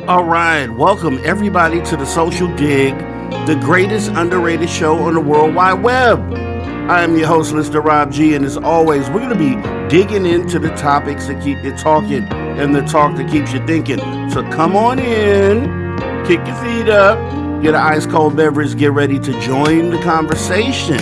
All right, welcome everybody to the Social Dig, the greatest underrated show on the World Wide Web. I am your host, Mr. Rob G, and as always, we're going to be digging into the topics that keep you talking and the talk that keeps you thinking. So come on in, kick your feet up, get an ice cold beverage, get ready to join the conversation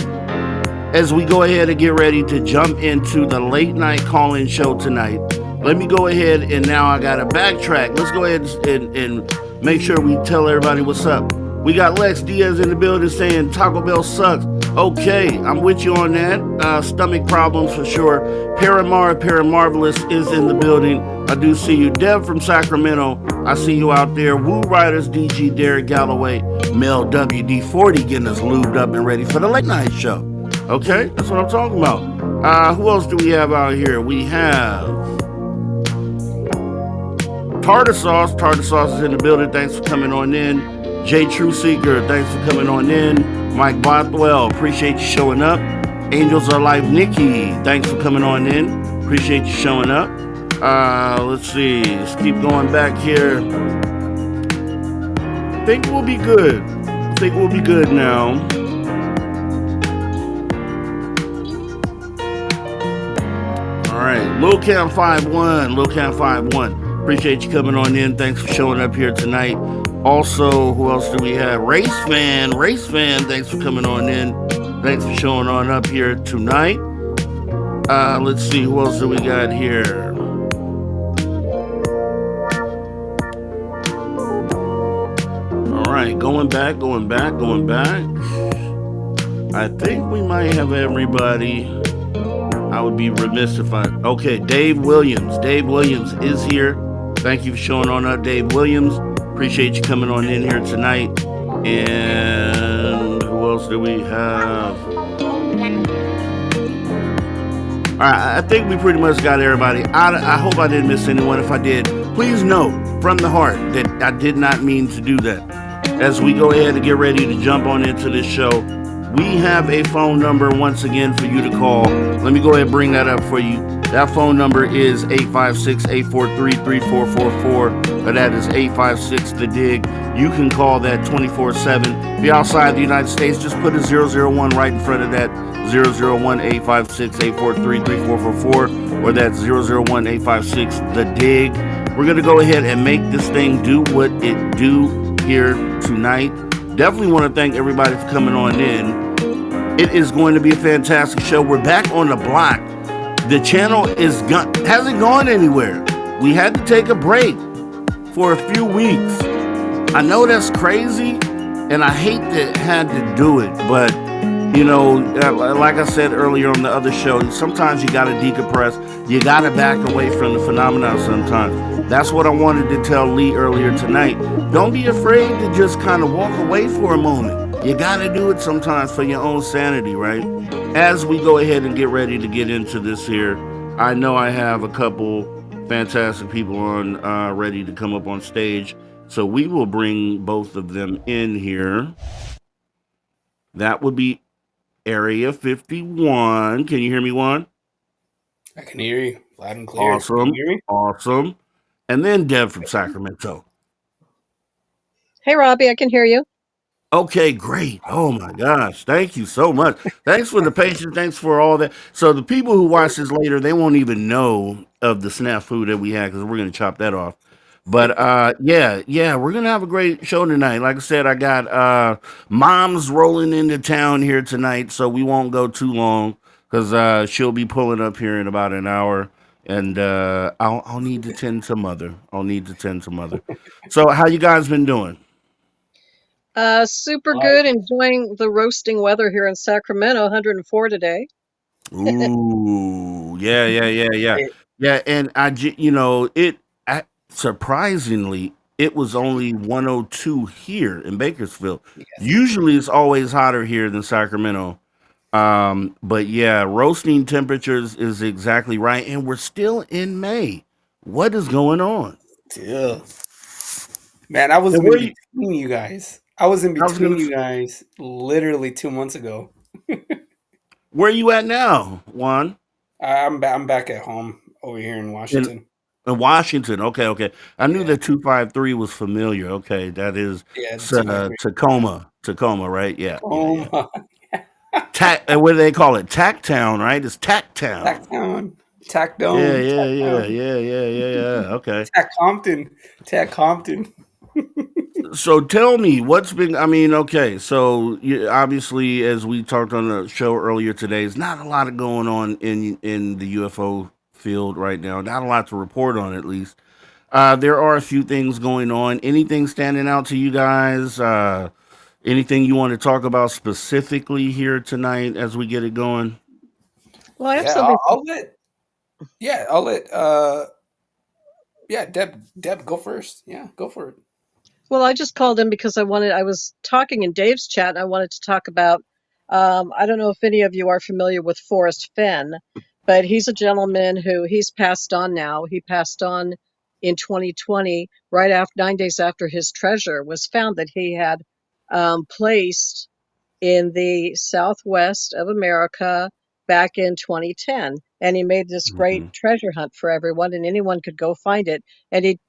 as we go ahead and get ready to jump into the late night call-in show tonight. Let me go ahead and now I got to backtrack. Let's go ahead and make sure we tell everybody what's up. We got Lex Diaz in the building saying Taco Bell sucks. Okay, I'm with you on that. Stomach problems for sure. Paramarvelous is in the building. I do see you. Deb from Sacramento, I see you out there. Woo Riders, DG, Derek Galloway, Mel WD40 getting us lubed up and ready for the late night show. Okay, that's what I'm talking about. Who else do we have out here? We have Tartar Sauce. Tartar Sauce is in the building. Thanks for coming on in. Jay True Seeker, thanks for coming on in. Mike Bothwell, appreciate you showing up. Angels Are Life Nikki, thanks for coming on in. Appreciate you showing up. Let's see. Let's keep going back here. Think we'll be good. Think we'll be good now. All right, Lil Cam 51, Lil Cam 51. Appreciate you coming on in. Thanks for showing up here tonight. Also, who else do we have? Race fan, thanks for coming on in. Thanks for showing on up here tonight. Let's see, who else do we got here? All right, going back. I think we might have everybody. I would be remiss if I... Okay, Dave Williams. Dave Williams is here. Thank you for showing on up, Dave Williams. Appreciate you coming on in here tonight. And who else do we have? All right, I think we pretty much got everybody. I hope I didn't miss anyone. If I did, please know from the heart that I did not mean to do that. As we go ahead and get ready to jump on into this show, we have a phone number once again for you to call. Let me go ahead and bring that up for you. That phone number is 856-843-3444. That is 856-THE-DIGG. You can call that 24/7. If you're outside the United States, just put a 001 right in front of that. 001-856-843-3444. Or that's 001-856-THE-DIGG. We're going to go ahead and make this thing do what it do here tonight. Definitely want to thank everybody for coming on in. It is going to be a fantastic show. We're back on the block. The channel hasn't gone anywhere. We had to take a break for a few weeks. I know that's crazy, and I hate that I had to do it, but you know, like I said earlier on the other show, sometimes you got to decompress. You got to back away from the phenomena sometimes. That's what I wanted to tell Lee earlier tonight. Don't be afraid to just kind of walk away for a moment. You got to do it sometimes for your own sanity, right? As we go ahead and get ready to get into this here, I know I have a couple fantastic people on ready to come up on stage. So we will bring both of them in here. That would be Area 51. Can you hear me, Juan? I can hear you loud and clear. Awesome. Can you hear me? Awesome. And then Deb from Sacramento. Hey, Robbie, I can hear you. Okay, great. Oh my gosh. Thank you so much. Thanks for the patience. Thanks for all that. So the people who watch this later, they won't even know of the snafu that we had because we're going to chop that off. But yeah, we're gonna have a great show tonight. Like I said, I got moms rolling into town here tonight, so we won't go too long because she'll be pulling up here in about an hour, and I'll need to tend to mother. So how you guys been doing? Super good. Enjoying the roasting weather here in Sacramento, 104 today. Ooh, yeah. And surprisingly, it was only 102 here in Bakersfield. Yes. Usually, it's always hotter here than Sacramento. But yeah, roasting temperatures is exactly right, and we're still in May. What is going on? Yeah. Man, I was And in where you? between you guys. I was in I was between gonna. you guys literally 2 months ago. Where you at now, Juan? I'm back at home over here in In Washington. In Washington. Okay, okay. I knew Yeah, that 253 was familiar. Okay, that is yeah, the 253. Tacoma. Tacoma, right? Yeah, yeah, yeah. Tacoma, What do they call it? Tack Town, right? It's Tack Town. Tacktown, Tack Yeah, Dome, yeah, Tack yeah, Town, yeah, yeah, yeah, yeah. Okay. Tack Compton, Tack Compton. So tell me what's been. I mean, okay. So obviously, as we talked on the show earlier today, there's not a lot of going on in the UFO field right now. Not a lot to report on, at least. There are a few things going on. Anything standing out to you guys? Anything you want to talk about specifically here tonight as we get it going? Well, I have Yeah, something. I'll let yeah, Deb go first. Yeah, go for it. Well, I just called in because I was talking in Dave's chat and I wanted to talk about, I don't know if any of you are familiar with Forrest Fenn, but he's a gentleman who he's passed on now. He passed on in 2020, right after 9 days after his treasure was found that he had placed in the southwest of America back in 2010. And he made this great Hmm. treasure hunt for everyone, and anyone could go find it. And he,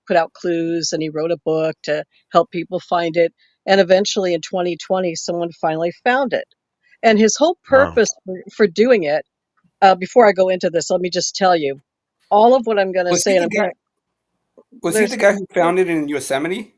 put out clues and he wrote a book to help people find it. And eventually in 2020, someone finally found it. And his whole Wow. purpose for doing it, before I go into this, let me just tell you all of what I'm going to Was he say. And the I'm going guy? to, Was he the there's guy who found it in Yosemite?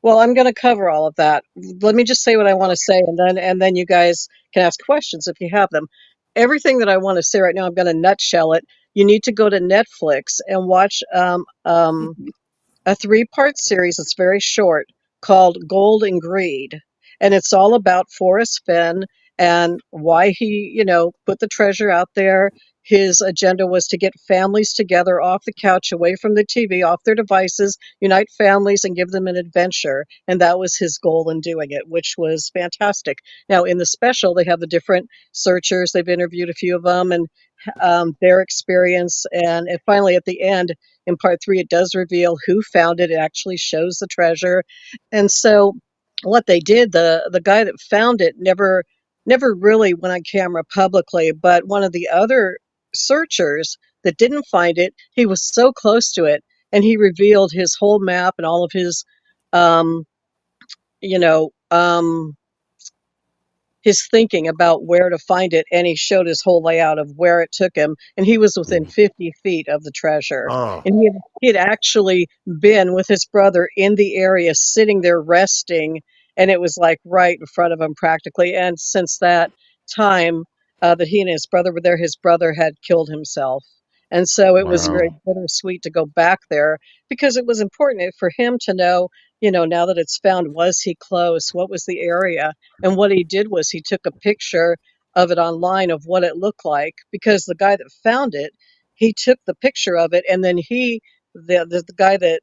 Well, I'm going to cover all of that. Let me just say what I want to say, and then you guys can ask questions if you have them. Everything that I want to say right now, I'm going to nutshell it. You need to go to Netflix and watch a three-part series. It's very short called Gold and Greed. And it's all about Forrest Fenn and why he, put the treasure out there. His agenda was to get families together off the couch, away from the TV, off their devices, unite families and give them an adventure. And that was his goal in doing it, which was fantastic. Now, in the special, they have the different searchers. They've interviewed a few of them and their experience. And finally, at the end, in part three, it does reveal who found it. It actually shows the treasure. And so what they did, the guy that found it never really went on camera publicly, but one of the other searchers that didn't find it, he was so close to it, and he revealed his whole map and all of his um, you know, his thinking about where to find it, and he showed his whole layout of where it took him, and he was within 50 feet of the treasure. Oh, And he had actually been with his brother in the area, sitting there resting, and it was like right in front of him practically. And since that time that he and his brother were there, his brother had killed himself. And so it was very wow. bittersweet to go back there because it was important for him to know, now that it's found, was he close? What was the area? And what he did was he took a picture of it online of what it looked like, because the guy that found it, he took the picture of it, and then the guy that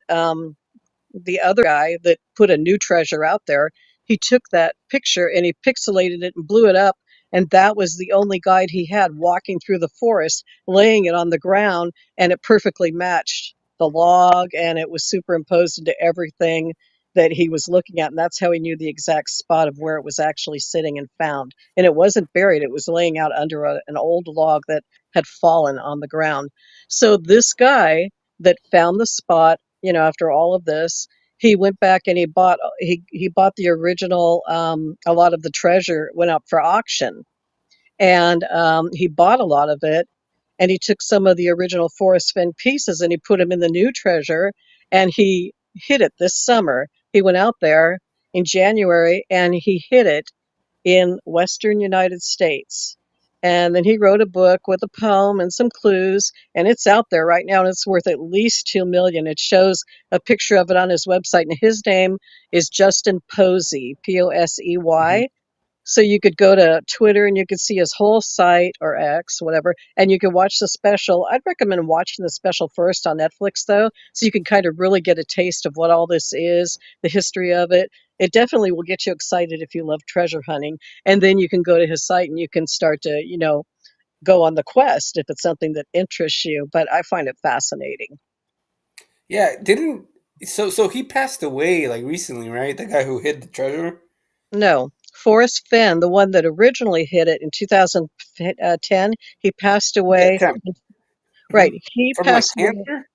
the other guy that put a new treasure out there, he took that picture and he pixelated it and blew it up. And that was the only guide he had walking through the forest, laying it on the ground, and it perfectly matched the log and it was superimposed into everything that he was looking at. And that's how he knew the exact spot of where it was actually sitting and found. And it wasn't buried, it was laying out under an old log that had fallen on the ground. So this guy that found the spot, after all of this, he went back and he bought the original. A lot of the treasure went up for auction, and he bought a lot of it. And he took some of the original Forrest Fenn pieces and he put them in the new treasure, and he hid it this summer. He went out there in January and he hid it in Western United States. And then he wrote a book with a poem and some clues, and it's out there right now, and it's worth at least 2 million. It shows a picture of it on his website, and his name is Justin Posey, Hmm. Posey. So you could go to Twitter and you could see his whole site, or X, whatever, and you could watch the special. I'd recommend watching the special first on Netflix, though, so you can kind of really get a taste of what all this is, the history of it. It definitely will get you excited if you love treasure hunting. And then you can go to his site and you can start to, go on the quest if it's something that interests you. But I find it fascinating. Yeah, didn't so he passed away like recently, right? The guy who hid the treasure. No, Forrest Fenn, the one that originally hit it in 2010, he passed Yeah, away. Tim. Right. He From like passed away. cancer.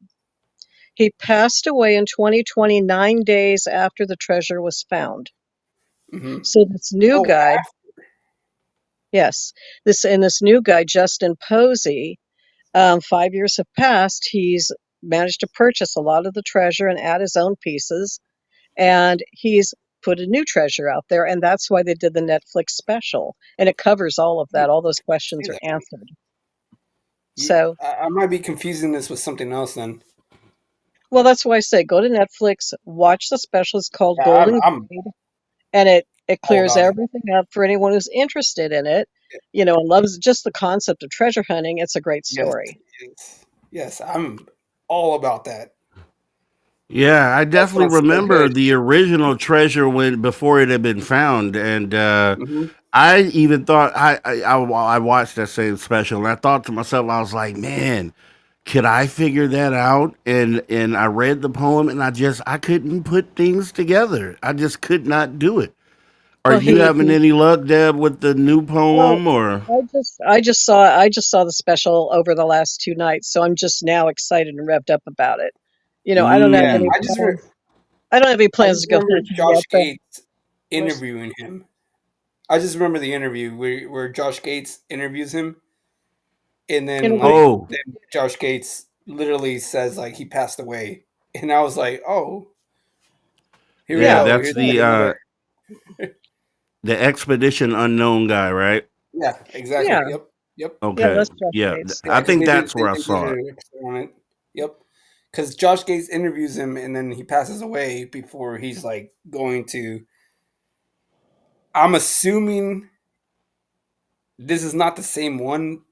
He passed away in 2020, 9 days after the treasure was found. Hmm. So this new Oh, guy, yes, this new guy, Justin Posey, 5 years have passed. He's managed to purchase a lot of the treasure and add his own pieces, and he's put a new treasure out there, and that's why they did the Netflix special, and it covers all of that. All those questions see are that. answered. So, I might be confusing this with something else then. well, that's why I say go to Netflix, watch the special. It's called Yeah, Golden I'm Glade, and it all clears about it. everything up for anyone who's interested in it, you know, and loves just the concept of treasure hunting. It's a great Yes, story. yes, I'm all about that. Yeah, I That definitely sounds so remember good. the original treasure when before it had been found, and Hmm. I even thought I watched that same special, and I thought to myself, I was like, man, could I figure that out? And I read the poem, and I couldn't put things together. I just could not do it. Are Well, you having he any luck, Deb, with the new well, poem or? I just saw the special over the last 2 nights, so I'm just now excited and revved up about it. You know, I don't have Yeah, Mm. any plans. I don't have any I plans just to go remember hunting Josh yet, but Gates where's interviewing him. I just remember the interview where Josh Gates interviews him, and then interview? like Oh, then Josh Gates literally says like he passed away, and I was like, oh, here we yeah, Yeah, go. that's Here's like another. the expedition unknown guy, right? Yeah, exactly. yeah, Yep, yep. yeah. Okay, That's Josh yeah, Gates. Yeah, I because think that's they where I did saw it. an episode on it. Yep. Because Josh Gates interviews him, and then he passes away before he's like going to. I'm assuming this is not the same one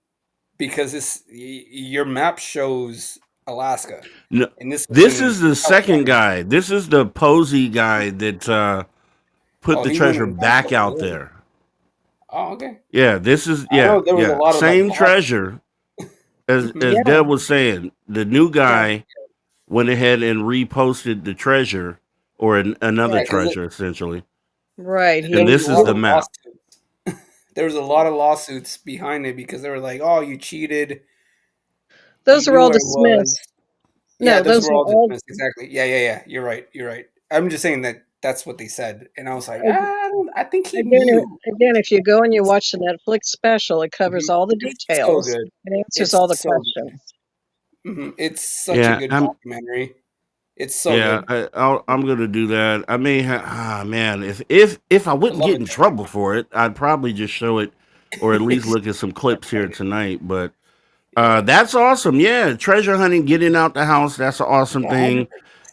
because your map shows Alaska, No, and this was this in is the second California. guy. This is the Posey guy that put Oh, the he went treasure and got back stuff out already. there. Oh, okay. Yeah, this is I know there was a yeah, lot of like same lost. treasure as Yeah, Deb was saying. The new yeah, guy went ahead and reposted the treasure or another Yeah, because treasure essentially, right. there and He was a this is lot the of map. lawsuits. There was a lot of lawsuits behind it because they were like, "Oh, you cheated. You those are knew all where I was." dismissed. Yeah, No, those those were are all all. dismissed. Exactly. Yeah, yeah, yeah. You're right. You're right. I'm just saying that that's what they said, and I was like, I don't. I think he knew. Again, if you go and you watch the Netflix special, it covers Mhm. all the It's so details good. and answers It's all the so good. questions. It's such a Yeah, good I'm documentary. It's so yeah, good. I'm gonna do that. I may have man, if I I wouldn't love get it. in trouble for it, I'd probably just show it or at least look at some clips here tonight. But Yeah, that's awesome. Yeah, treasure hunting, getting out the house, that's an awesome yeah, thing.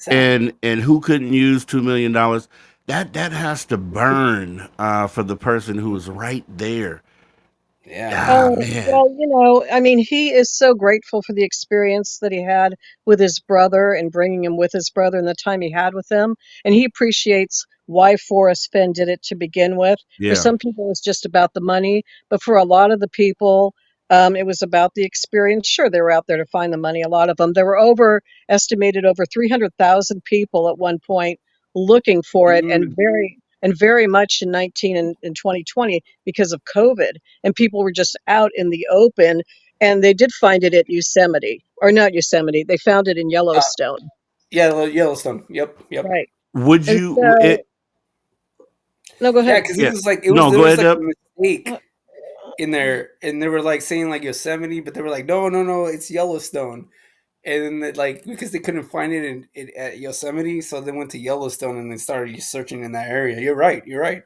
100%. And who couldn't use $2 million? That has to burn for the person who was right there. Yeah, Ah man. Oh, man. well, I mean, he is so grateful for the experience that he had with his brother and bringing him with his brother and the time he had with him. And he appreciates why Forrest Fenn did it to begin with. For Yeah. some people, it's just about the money, but for a lot of the people, it was about the experience. Sure, they were out there to find the money, a lot of them. There were estimated over 300,000 people at one point looking for it, Mm. and very much in 2020 because of COVID, and people were just out in the open, and they did find it at Yosemite, or not Yosemite, they found it in Uh, Yellowstone. yeah, Yellowstone. Yep, yep. Right. Would And you so it no, go Yeah, ahead. because it yeah. was like No, there go was ahead like a up. mistake Uh, in there, and they were like saying like Yosemite, but they were like, no, no, no, it's Yellowstone. And then like because they couldn't find it at Yosemite, so they went to Yellowstone and they started searching in that area. You're right. You're right.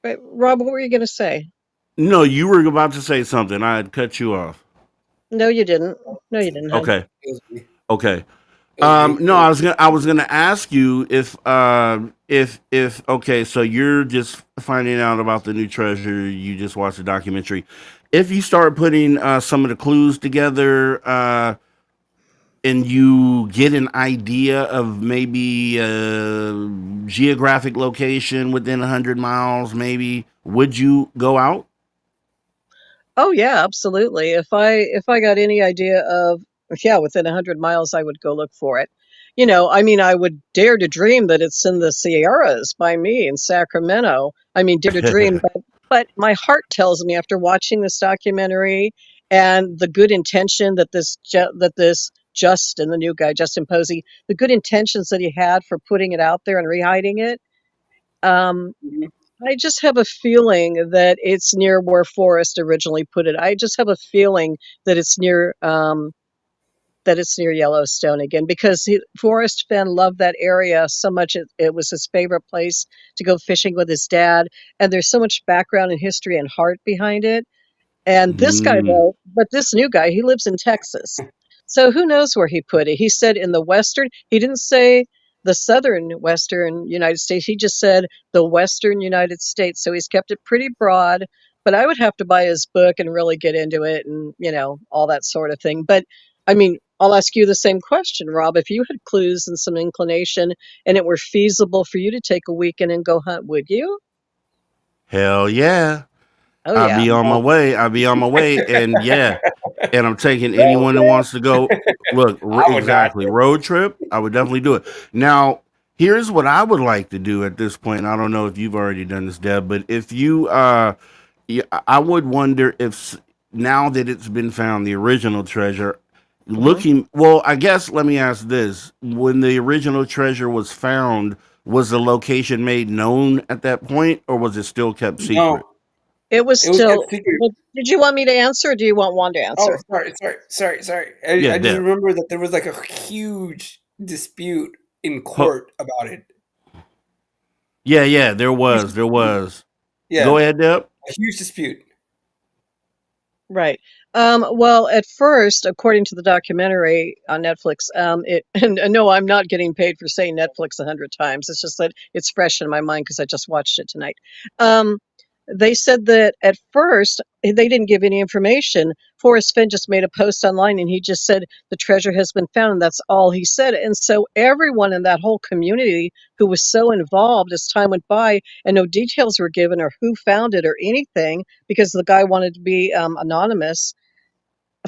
right, Rob, what were you gonna say? No, you were about to say something. I had cut you off. No, you didn't. No, you didn't, hon. Okay. It was me. Okay. It was me. No, I was gonna ask you if okay, so you're just finding out about the new treasure. You just watched the documentary. If you start putting some of the clues together, and you get an idea of maybe a geographic location within 100 miles, maybe would you go out? Oh yeah, absolutely. If I got any idea of, yeah, within 100 miles, I would go look for it. I mean, I would dare to dream that it's in the Sierras by me in Sacramento. I mean, dare to dream, but my heart tells me after watching this documentary and the good intention that this Justin, the new guy, Justin Posey, the good intentions that he had for putting it out there and rehiding it. Um, Mhm. I just have a feeling that it's near where Forrest originally put it. I just have a feeling that it's near Yellowstone again because Forrest Fenn loved that area so much. It was his favorite place to go fishing with his dad, and there's so much background and history and heart behind it. And this guy, Mm. though, but this new guy, he lives in Texas. So who knows where he put it? He said in the western, he didn't say the southern western United States. He just said the western United States. So he's kept it pretty broad. But I would have to buy his book and really get into it and, all that sort of thing. But I mean, I'll ask you the same question, Rob. If you had clues and some inclination and it were feasible for you to take a weekend and go hunt, would you? Hell yeah. Oh, I'll yeah. be on my No. way. I'll be on my way. And yeah, and I'm taking Hell anyone that yeah. wants to go. Look, I would not. exactly. Road trip. I would definitely do it. Now, here's what I would like to do at this point. I don't know if you've already done this, Deb, but if you, yeah, I would wonder if now that it's been found, the original treasure, Hmm. looking, well, I guess let me ask this. When the original treasure was found, was the location made known at that point or was it still kept secret? No, It was it was kept still. secret. Well, did you want me to answer or do you want Juan to Oh, answer? sorry. Yeah, I just Deb. remember that there was like a huge dispute in Ho- court about it. Yeah, yeah, there Huge was, there dispute. was. Go Yeah, ahead, Deb. a huge dispute. Right. Well, at first, according to the documentary on Netflix, and no, I'm not getting paid for saying Netflix 100 times. It's just that it's fresh in my mind because I just watched it tonight. Um, they said that at first they didn't give any information. Forrest Fenn just made a post online and he just said the treasure has been found. And that's all he said. And so everyone in that whole community who was so involved as time went by and no details were given or who found it or anything because the guy wanted to be anonymous.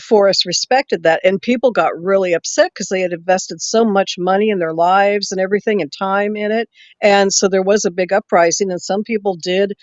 Forrest respected that, and people got really upset because they had invested so much money in their lives and everything and time in it, and so there was a big uprising, and some people did,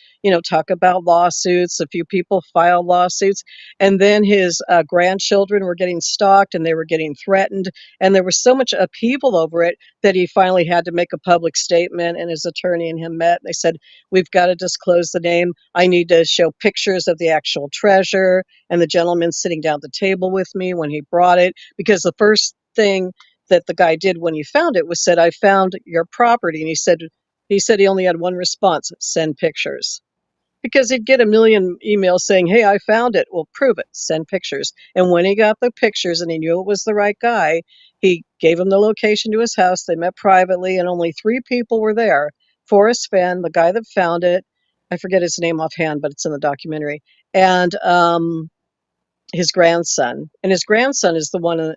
talk about lawsuits. A few people filed lawsuits, and then his grandchildren were getting stalked and they were getting threatened, and there was so much upheaval over it that he finally had to make a public statement, and his attorney and him met. They said, "We've got to disclose the name. I need to show pictures of the actual treasure." And the gentleman sitting down at the table with me when he brought it, because the first thing that the guy did when he found it was said, "I found your property." And he said he only had one response: send pictures. Because he'd get a million emails saying, "Hey, I found it." Well, prove it. Send pictures. And when he got the pictures and he knew it was the right guy, he gave him the location to his house. They met privately, and only three people were there: Forrest Fenn, the guy that found it. I forget his name offhand, but it's in the documentary. And his grandson, and his grandson is the one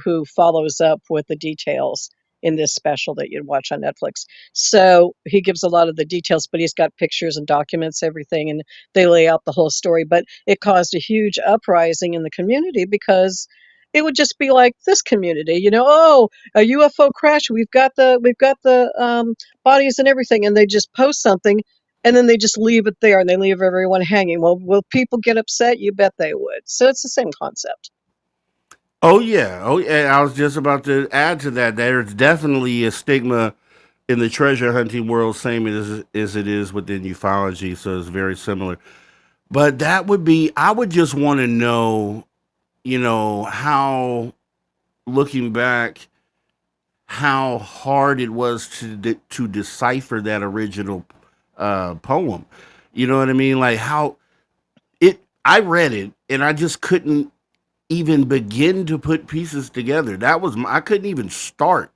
who follows up with the details in this special that you'd watch on Netflix. So he gives a lot of the details, but he's got pictures and documents everything, and they lay out the whole story. But it caused a huge uprising in the community because it would just be like this community, oh, a UFO crash. We've got the bodies and everything, and they just post something and then they just leave it there and they leave everyone hanging. Well, will people get upset? You bet they would. So it's the same concept. Oh yeah, oh yeah. I was just about to add to that. There's definitely a stigma in the treasure hunting world, same as it is within ufology. So it's very similar. But that would be. I would just want to know, how looking back, how hard it was to decipher that original poem. You know what I mean? Like how it. I read it and I just couldn't even begin to put pieces together. I couldn't even start.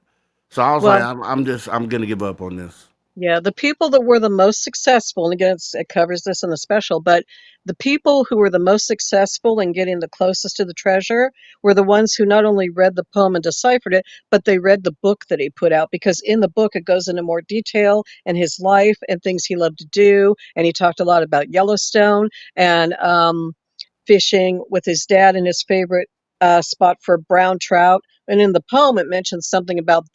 So I was like, Well, I'm gonna give up on this. yeah, the people that were the most successful, and again, it covers this in the special, but the people who were the most successful in getting the closest to the treasure were the ones who not only read the poem and deciphered it, but they read the book that he put out because in the book it goes into more detail and his life and things he loved to do. And he talked a lot about Yellowstone and fishing with his dad and his favorite spot for brown trout. And in the poem, it mentions something about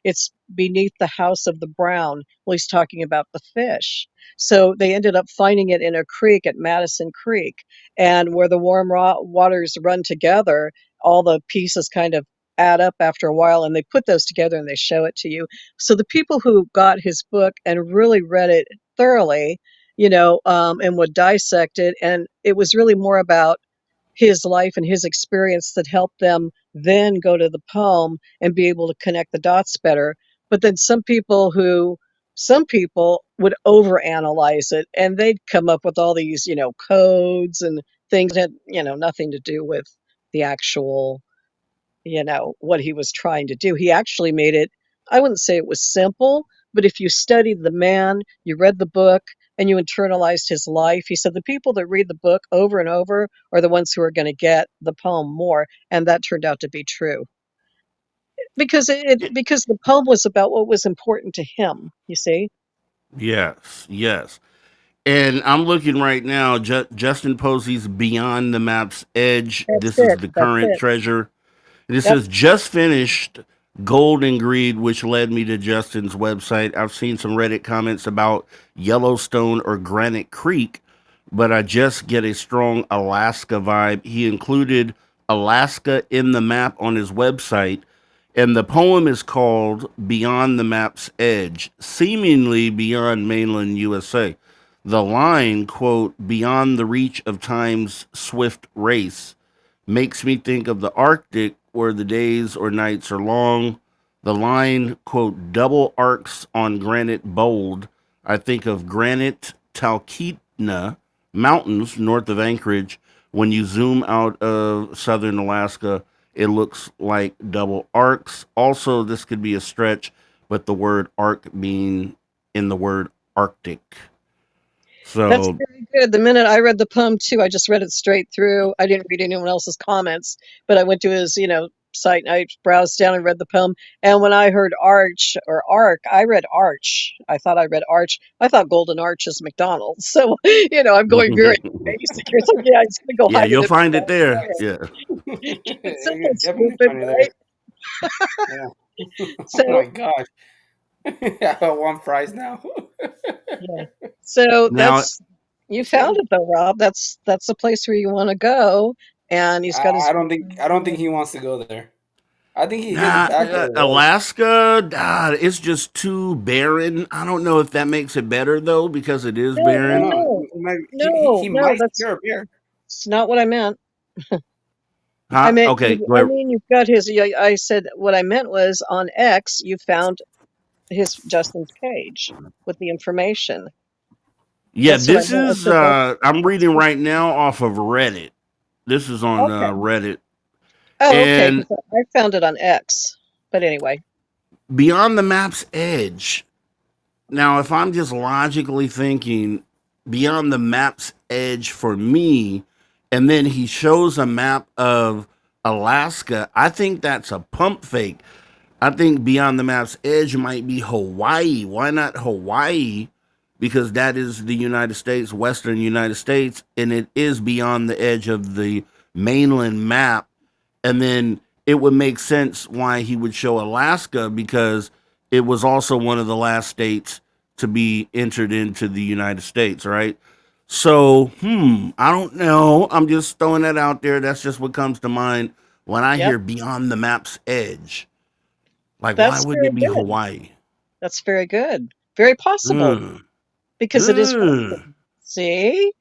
it's beneath the house of the brown. Well, he's talking about the fish. So they ended up finding it in a creek at Madison Creek, and where the warm waters run together, all the pieces kind of add up after a while, and they put those together and they show it to you. So the people who got his book and really read it thoroughly, and would dissect it, and it was really more about his life and his experience that helped them then go to the poem and be able to connect the dots better. But then some people would overanalyze it, and they'd come up with all these, codes and things that, nothing to do with the actual, what he was trying to do. He actually made it, I wouldn't say it was simple, but if you studied the man, you read the book, and you internalized his life, he said the people that read the book over and over are the ones who are going to get the poem more. And that turned out to be true. Because the poem was about what was important to him, you see? Yes, yes. And I'm looking right now, Justin Posey's Beyond the Map's Edge. That's This is it. the That's current it. treasure. And it Yep. says just finished Gold and Greed, which led me to Justin's website. I've seen some Reddit comments about Yellowstone or Granite Creek, but I just get a strong Alaska vibe. He included Alaska in the map on his website, and the poem is called Beyond the Map's Edge, seemingly beyond mainland USA. The line, quote, beyond the reach of time's swift race, makes me think of the Arctic where the days or nights are long. The line, quote, double arcs on granite bold. I think of granite Talkeetna Mountains north of Anchorage. When you zoom out of southern Alaska, it looks like double arcs. Also, this could be a stretch, but the word arc being in the word Arctic. That's So, very good. The minute I read the poem too, I just read it straight through. I didn't read anyone else's comments, but I went to his, site and I browsed down and read the poem. And when I heard arch or arc, I read arch. I thought I read arch. I thought Golden Arch is McDonald's. So, I'm going very basic here. So yeah, I'm just gonna go yeah, hide it you'll at find it there. McDonald's. Yeah. Keep it You simple, definitely stupid, find it right? there. Yeah. Oh So my gosh. I want fries now. yeah. So Now, you found it though, Rob. That's the place where you want to go. And he's got his. I don't think he wants to go there. I think he hit the nah, back of the road. Alaska, it's just too barren. I don't know if that makes it better though, because it is No, I don't no, barren. know. no, He no. might That's scare a bear. not what I meant. I Huh? meant, Okay, go I ahead. mean, you've got his. Yeah, I said what I meant was on X, you found his Justin's page with the information. Yeah, That's what I this meant. I is said I'm reading that's right now off of Reddit. This is on okay. Reddit. Oh, okay. And Because I found it on X. But anyway, Beyond the Map's Edge. Now, if I'm just logically thinking Beyond the Map's Edge for me, and then he shows a map of Alaska, I think that's a pump fake. I think Beyond the Map's Edge might be Hawaii. Why not Hawaii? Because that is the United States, Western United States, and it is beyond the edge of the mainland map. And then it would make sense why he would show Alaska because it was also one of the last states to be entered into the United States, right? So, I don't know. I'm just throwing that out there. That's just what comes to mind when I yep. hear Beyond the Map's Edge. Like, why That's wouldn't very it be good. Hawaii? That's very good. Very possible Mm, because it is mm, Western. See?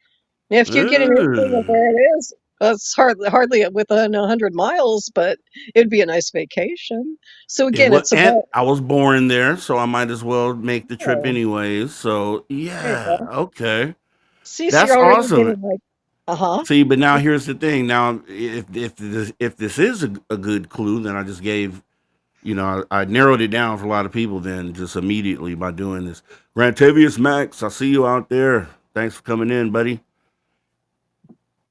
If you get an inkling of mm. where it is, it's hardly within 100 miles, but it'd be a nice vacation. So It again, was, it's and about. I was born there, so I might as well make the trip Oh, anyways. So there you yeah, go. okay, See, so that's you're already awesome. getting like, uh-huh. See, but now here's the thing. Now, if this is a good clue, then I just gave I narrowed it down for a lot of people. Then just immediately by doing this, Grantavius Max, I see you out there. Thanks for coming in, buddy.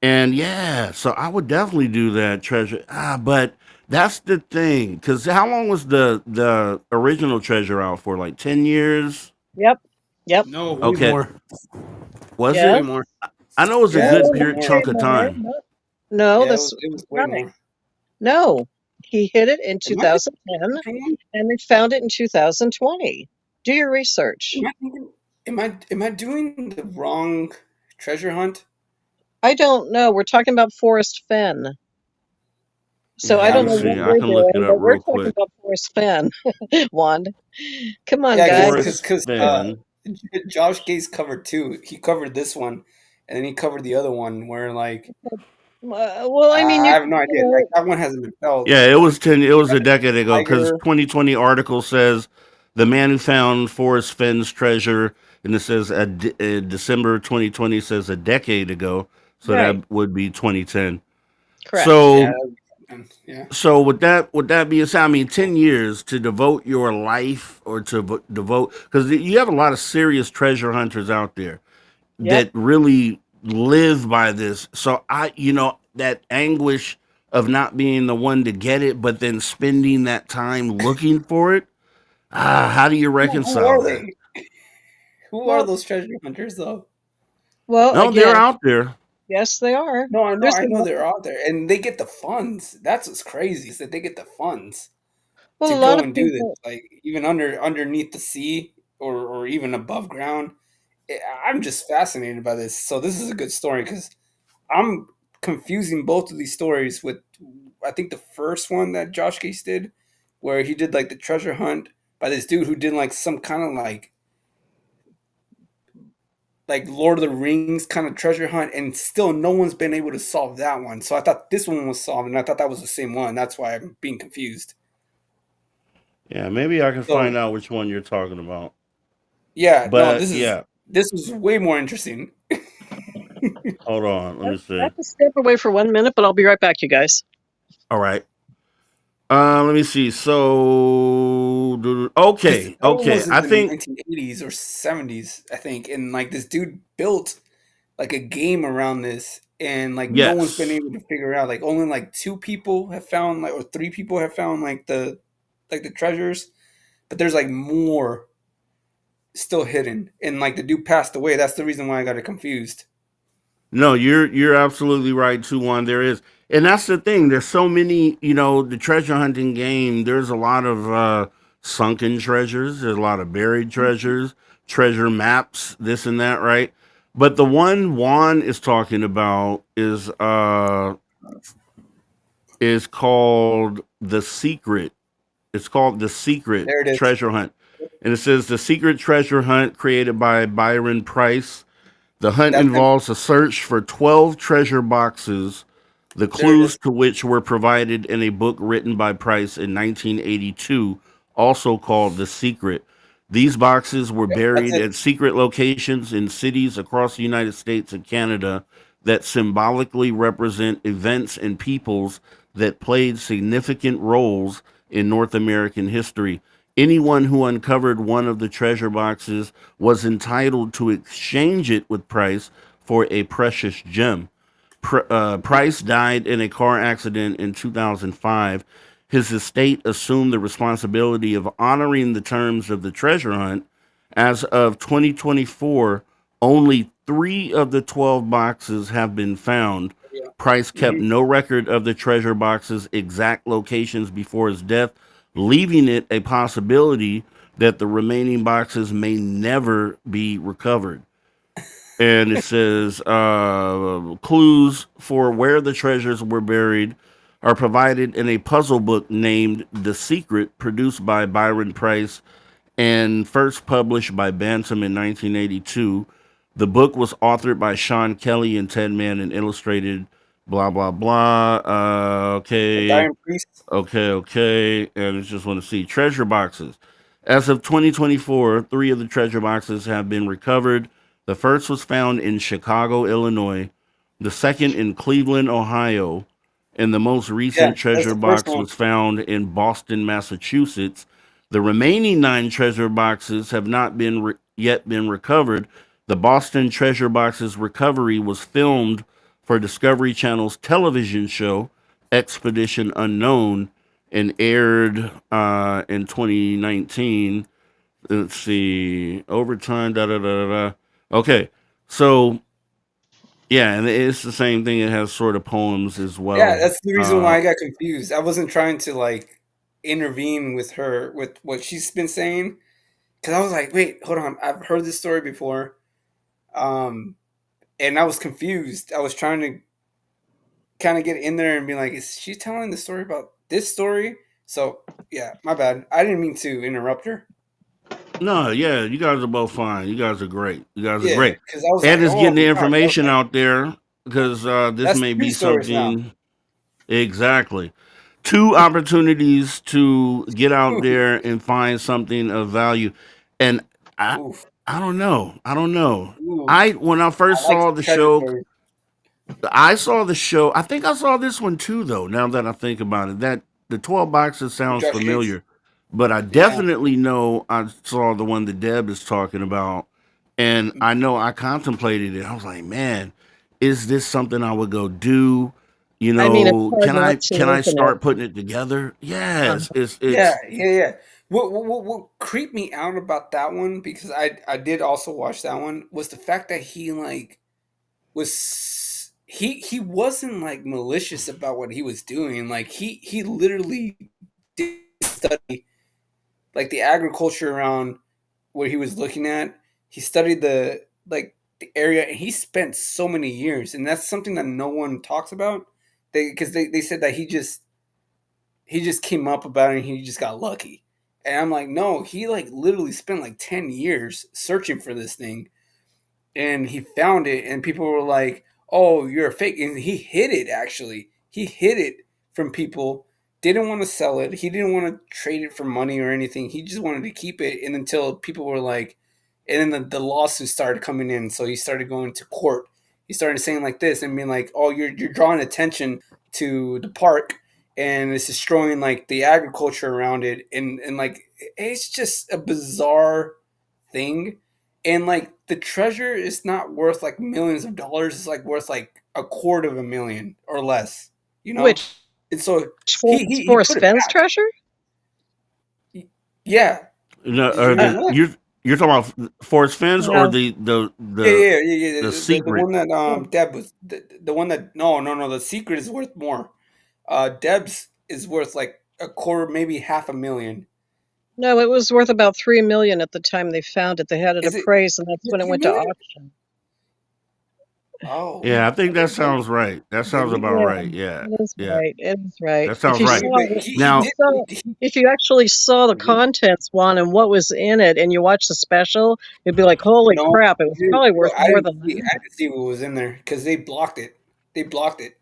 And yeah, so I would definitely do that treasure. But that's the thing, because how long was the original treasure out for? Like 10 years? Yep. Yep. No, way Okay, more. was Yeah. Way it? more. I know it was a Yeah, it No, was good way not period more. way chunk of more. time. No, Yeah, this it was way running. more. No, he hid it in Am I thinking 2010 wrong? and they found it in 2020. Do your research. Am I thinking? Am I doing the wrong treasure hunt? I don't know. We're talking about Forrest Fenn. So I Yeah, Let don't me know what see. I we're can look it doing, up but we're real talking quick. about Forrest Fenn. Wand. Come on, yeah, guys. because Forrest Fenn. Josh Gaze covered two. He covered this one, and then he covered the other one where like Well, I mean, I you have can, no idea. Like that one hasn't been felt. Yeah, it But was 10. It was a decade ago because Tiger, 2020 article says the man who found Forrest Fenn's treasure, and it says December 2020 says a decade ago, so right, that would be 2010. correct. yeah, So, yeah. so with that being said, I mean, 10 years to devote your life or to devote because you have a lot of serious treasure hunters out there Yep. that really live by this. So that anguish of not being the one to get it, but then spending that time looking for it. How do you Who reconcile are that? they? Who are Well, those treasure hunters though? well, No, they're again, out there. yes, they are. No, I know, There's I a know lot, they're out there, and they get the funds. That's what's crazy is that they get the funds well, to a lot go of and do this, people. like even underneath the sea or even above ground. I'm just fascinated by this. So this is a good story because I'm confusing both of these stories with I think the first one that Josh Case did, where he did like the treasure hunt by this dude who did like some kind of like Lord of the Rings kind of treasure hunt, and still no one's been able to solve that one. So I thought this one was solved, and I thought that was the same one. That's why I'm being confused. Yeah, maybe I can So find out which one you're talking about. yeah, no, But yeah, this was way more interesting. hold on. Let me I see. have to step away for 1 minute, but I'll be right back, you guys. All right. Let me see. So, Because okay, that one okay. was in I the think 1980s or 70s, I think, and like this dude built like a game around this, and like no one's been yes. able to figure out. Like only like two people have found like, or three people have found like the treasures, but there's like more still hidden, and like the dude passed away. That's the reason why I got it confused. No, you're absolutely right too. One there is, and that's the thing. There's so many. The treasure hunting game. There's a lot of sunken treasures. There's a lot of buried treasures, treasure maps, this and that, right? But the one Juan is talking about is called the secret. It's called the secret There it is. treasure hunt, and it says the secret treasure hunt created by Byron Price. The hunt That's him. involves a search for 12 treasure boxes, the There it clues is. to which were provided in a book written by Price in 1982, also called The Secret. These boxes were Yep, that's buried it. at secret locations in cities across the United States and Canada that symbolically represent events and peoples that played significant roles in North American history. Anyone who uncovered one of the treasure boxes was entitled to exchange it with Price for a precious gem. Price died in a car accident in 2005. His estate assumed the responsibility of honoring the terms of the treasure hunt. As of 2024, only 3 of the 12 boxes have been found. Yeah. Price kept Hmm. no record of the treasure box's exact locations before his death, leaving it a possibility that the remaining boxes may never be recovered. And it says clues for where the treasures were buried are provided in a puzzle book named The Secret, produced by Byron Price and first published by Bantam in 1982. The book was authored by Sean Kelly and Ted Mann and illustrated blah blah blah. The Okay. Dying Priest. Okay. And I just want to see treasure boxes. As of 2024, 3 of the treasure boxes have been recovered. The first was found in Chicago, Illinois, the second in Cleveland, Ohio, and the most Yeah, recent that's treasure the first box one. was found in Boston, Massachusetts. The remaining 9 treasure boxes have not yet been recovered. The Boston treasure box's recovery was filmed for Discovery Channel's television show Expedition Unknown and aired in 2019. Let's see, overtime. Da da da da. Okay, so Yeah, and it's the same thing. It has sort of poems as Yeah, well. that's the reason why I got confused. I wasn't trying to like intervene with her with what she's been saying because I was like, wait, hold on, I've heard this story before, um, and I was confused. I was trying to kind of get in there and be like, is she telling the story about this story? So yeah, my bad. I didn't mean to interrupt her. No, yeah, you guys are both fine. You guys are great. You guys are Yeah, great. because I was And like, it's oh getting the my gosh, I was information like, out there because this that's may two be stories now. something. Exactly. Two opportunities to get out there and find something of value. And I Oof, I don't know. I don't know. oof. I when I I first like saw the treasure show, stories. I saw the show. I think I saw this one too though, now that I think about it. That the 12 boxes With sounds Josh Gates. familiar, but I Yeah. definitely know I saw the one that Deb is talking about. And I know I contemplated it. I was like, man, is this something I would go do? I mean, it's hard Can not I to, isn't it? start putting it together? Yes, Yeah, it's yeah, yeah. What creeped me out about that one because I did also watch that one was the fact that he like was he wasn't like malicious about what he was doing. Like he literally did study like the agriculture around where he was looking at. He studied the like the area and he spent so many years and that's something that no one talks about. They said that he just came up about it and he just got lucky. And I'm like, no, he like literally spent like 10 years searching for this thing and he found it and people were like, "Oh, you're a fake." And he hid it actually. He hid it from people. Didn't want to sell it. He didn't want to trade it for money or anything. He just wanted to keep it and until people were like and then the lawsuits started coming in. So he started going to court. He started saying like this and being like, "Oh, you're drawing attention to the park and it's destroying like the agriculture around it." And like it's just a bizarre thing. And like the treasure is not worth like millions of dollars. It's like worth like a quarter of a million or less, you know? Which And so he Forrest put it Fenn's back. treasure? Yeah. no, Did or you Uh, didn't know that? you're talking about Forrest Fence or no, Yeah, yeah, yeah, the yeah. The secret. one that no, Deb was the one that no. The secret is worth more. Deb's is worth like a quarter, maybe half a million. no, it was worth about 3 million at the time they found it. They had it Is it appraised, and that's when it three went to million? auction. Oh, Yeah, I think okay. that sounds right. That sounds Maybe. about Yeah, right. Yeah, it is yeah, right. It is right. that sounds Maybe, right. but If he you Now, did. saw, if you actually saw the Mhm. contents, Juan, and what was in it, and you watched the special, you'd be like, "Holy No, crap! It was probably worth I more didn't than see. that." I didn't see what was in there because they blocked it. They blocked it.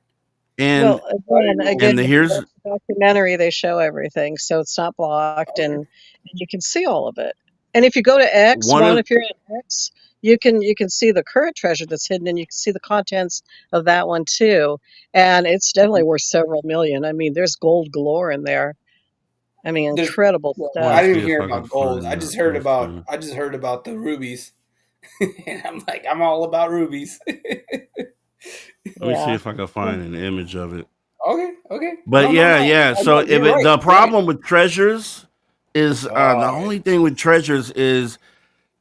and Well, So I didn't know. again, if you here's watch the documentary, they show everything, so it's not blocked, Okay. and you can see all of it. And if you go to X, one Juan, of if you're on X, you can see the current treasure that's hidden, and you can see the contents of that one too. And it's definitely Mhm. worth several million. I mean, there's gold galore in there. I mean, There's. incredible Well, I want I to stuff. see didn't if hear I can about gold. find that. Let me see. I just heard about the rubies, and I'm like, I'm all about rubies. Let me see Yeah. if I can find an image of it. Okay. Okay. But No. No. yeah, No. yeah. So No. if You're right. the You're right. problem with treasures is the Oh, only thing with treasures is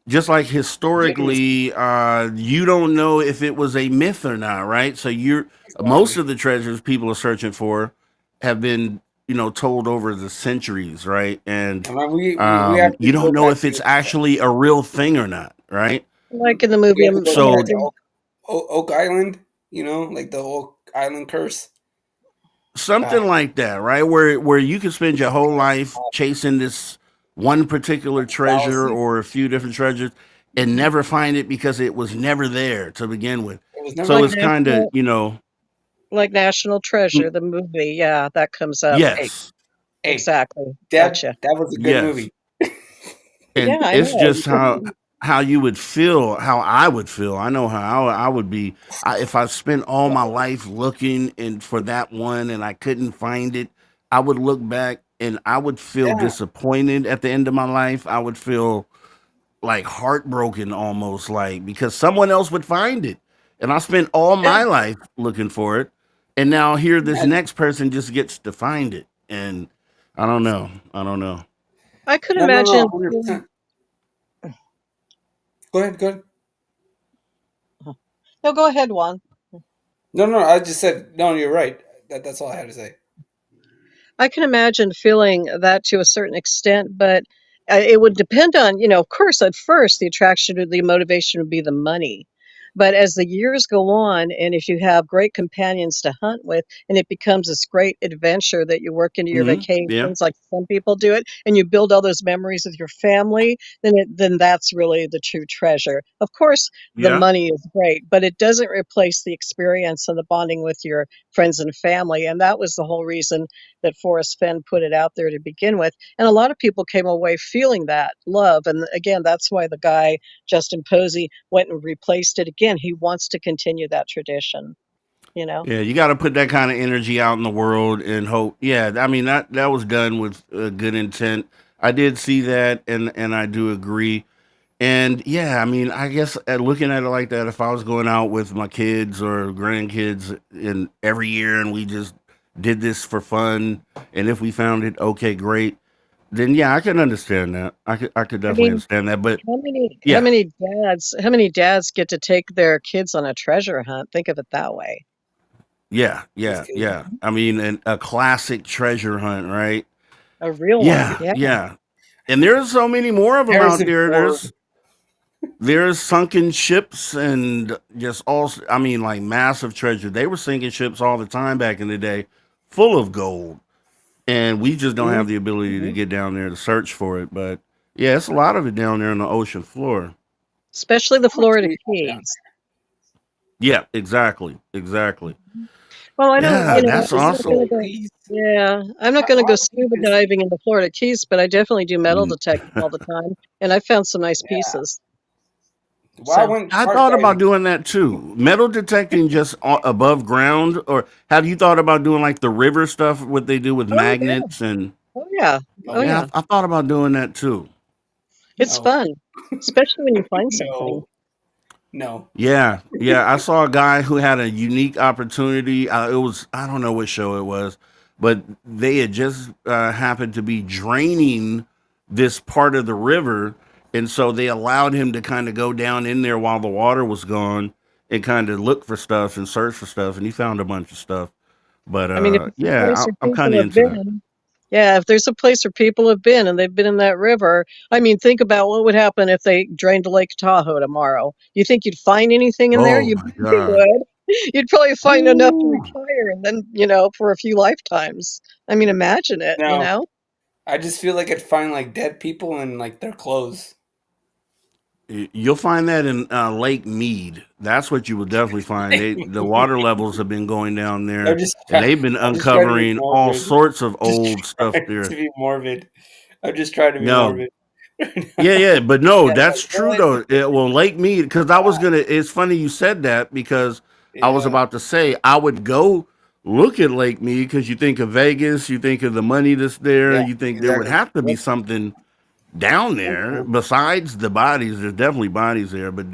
just like forgiveness. historically, you don't know if it was a myth or not, right? So you're most Exactly. of the treasures people are searching for have been, told over the centuries, right? And And we have to you don't go know back if it's to actually a real thing or not, right? Like in the we movie have to go back to So American. Oak Island. You know, like the Oak Island curse. something Ah, like that, right? Where you can spend your whole life chasing this one particular treasure fallacy. or a few different treasures and never find it because it was never there to begin with. It was never So Like it's there. kind of, National like National Treasure, the movie. Yeah, that comes up. Hey, yes, hey, Exactly. Deb, Gotcha. that was a good yes. movie. Yeah, And I it's know. just how you would feel, how I would feel. I know how I would be if I spent all my life looking and for that one and I couldn't find it. I would look back and I would feel Yeah, disappointed at the end of my life. I would feel like heartbroken almost like because someone else would find it. And I spent all yeah. my life looking for it. And now here this Imagine. next person just gets to find it. And I don't know. I don't know. I could No, no, no, imagine. 100%. Go ahead, go ahead. No, go ahead, Juan. No, no, I just said no. You're right. That's all I had to say. I can imagine feeling that to a certain extent, but it would depend on, of course, at first, the attraction or the motivation would be the money. But as the years go on, and if you have great companions to hunt with, and it becomes this great adventure that you work into your Yeah. vacations, like some people do it, and you build all those memories with your family, then that's really the true treasure. Of course, the Yeah. money is great, but it doesn't replace the experience and the bonding with your friends and family. And that was the whole reason that Forrest Fenn put it out there to begin with. And a lot of people came away feeling that love. And again, that's why the guy, Justin Posey, went and replaced it again. He wants to continue that tradition, you know? Yeah, you got to put that kind of energy out in the world and hope. Yeah, I mean that was done with good intent. I did see that, and I do agree. And yeah, I mean, I guess looking at it like that, if I was going out with my kids or grandkids in every year and we just did this for fun, and if we found it okay, great, then yeah, I can understand that. I could I definitely mean, understand that. But how many how yeah, many dads get to take their kids on a treasure hunt? Think of it that way. yeah, Just yeah, kidding. yeah. I mean, a classic treasure hunt, right? A real one, Yeah, yeah. yeah. And there's so many more of them out Harrison there. Ford. There's sunken ships and just all. I mean, like massive treasure. They were sinking ships all the time back in the day, full of gold, and we just don't have the ability to Mm-hmm. get down there to search for it. But yeah, it's a lot of it down there on the ocean floor. Especially the How much Florida do we have down Keys. Yeah, exactly, exactly. Well, I don't, Yeah, there? that's I'm not awesome. gonna Florida go. Keys. Yeah, I'm not gonna go How deep scuba is? diving in the Florida Keys, but I definitely do metal Mm. detecting all the time, and I found some nice Yeah. pieces. Well, I So, went I shark thought about diving. doing that too. Metal detecting just above ground, or have you thought about doing like the river stuff? What they do with oh yeah, magnets and oh yeah, oh No, yeah, yeah, I thought about doing that too. it's no, fun, especially when you find something. no, no. Yeah, yeah. I saw a guy who had a unique opportunity. It was I don't know what show it was, but they had just happened to be draining this part of the river, and so they allowed him to kind of go down in there while the water was gone and kind of look for stuff and search for stuff, and he found a bunch of stuff. But I mean, if it's a yeah, place where I'm kind people of have into that. been, yeah, if there's a place where people have been and they've been in that river, I mean, think about what would happen if they drained Lake Tahoe tomorrow. You think you'd find anything in there? Oh You my you god. would. You'd probably find enough to Ooh. retire and then, for a few lifetimes. I mean, imagine it, you No, know? I just feel like I'd find like dead people and like their clothes. You'll find that in Lake Mead. That's what you will definitely find. The water levels have been going down I'm there, just and trying. they've been I'm just trying to be uncovering all morbid. sorts of Just old stuff trying to there. be morbid. I'm just trying to be No, morbid. yeah, yeah, but no, Yeah, that's like true what? though. Well, Lake Mead, because I was gonna. It's funny you said that because I was Yeah, about to say I would go look at Lake Mead because you think of Vegas, you think of the money that's there, yeah, you think there would exactly. have to be Yep. something down there Something. besides the bodies. There's definitely bodies there, but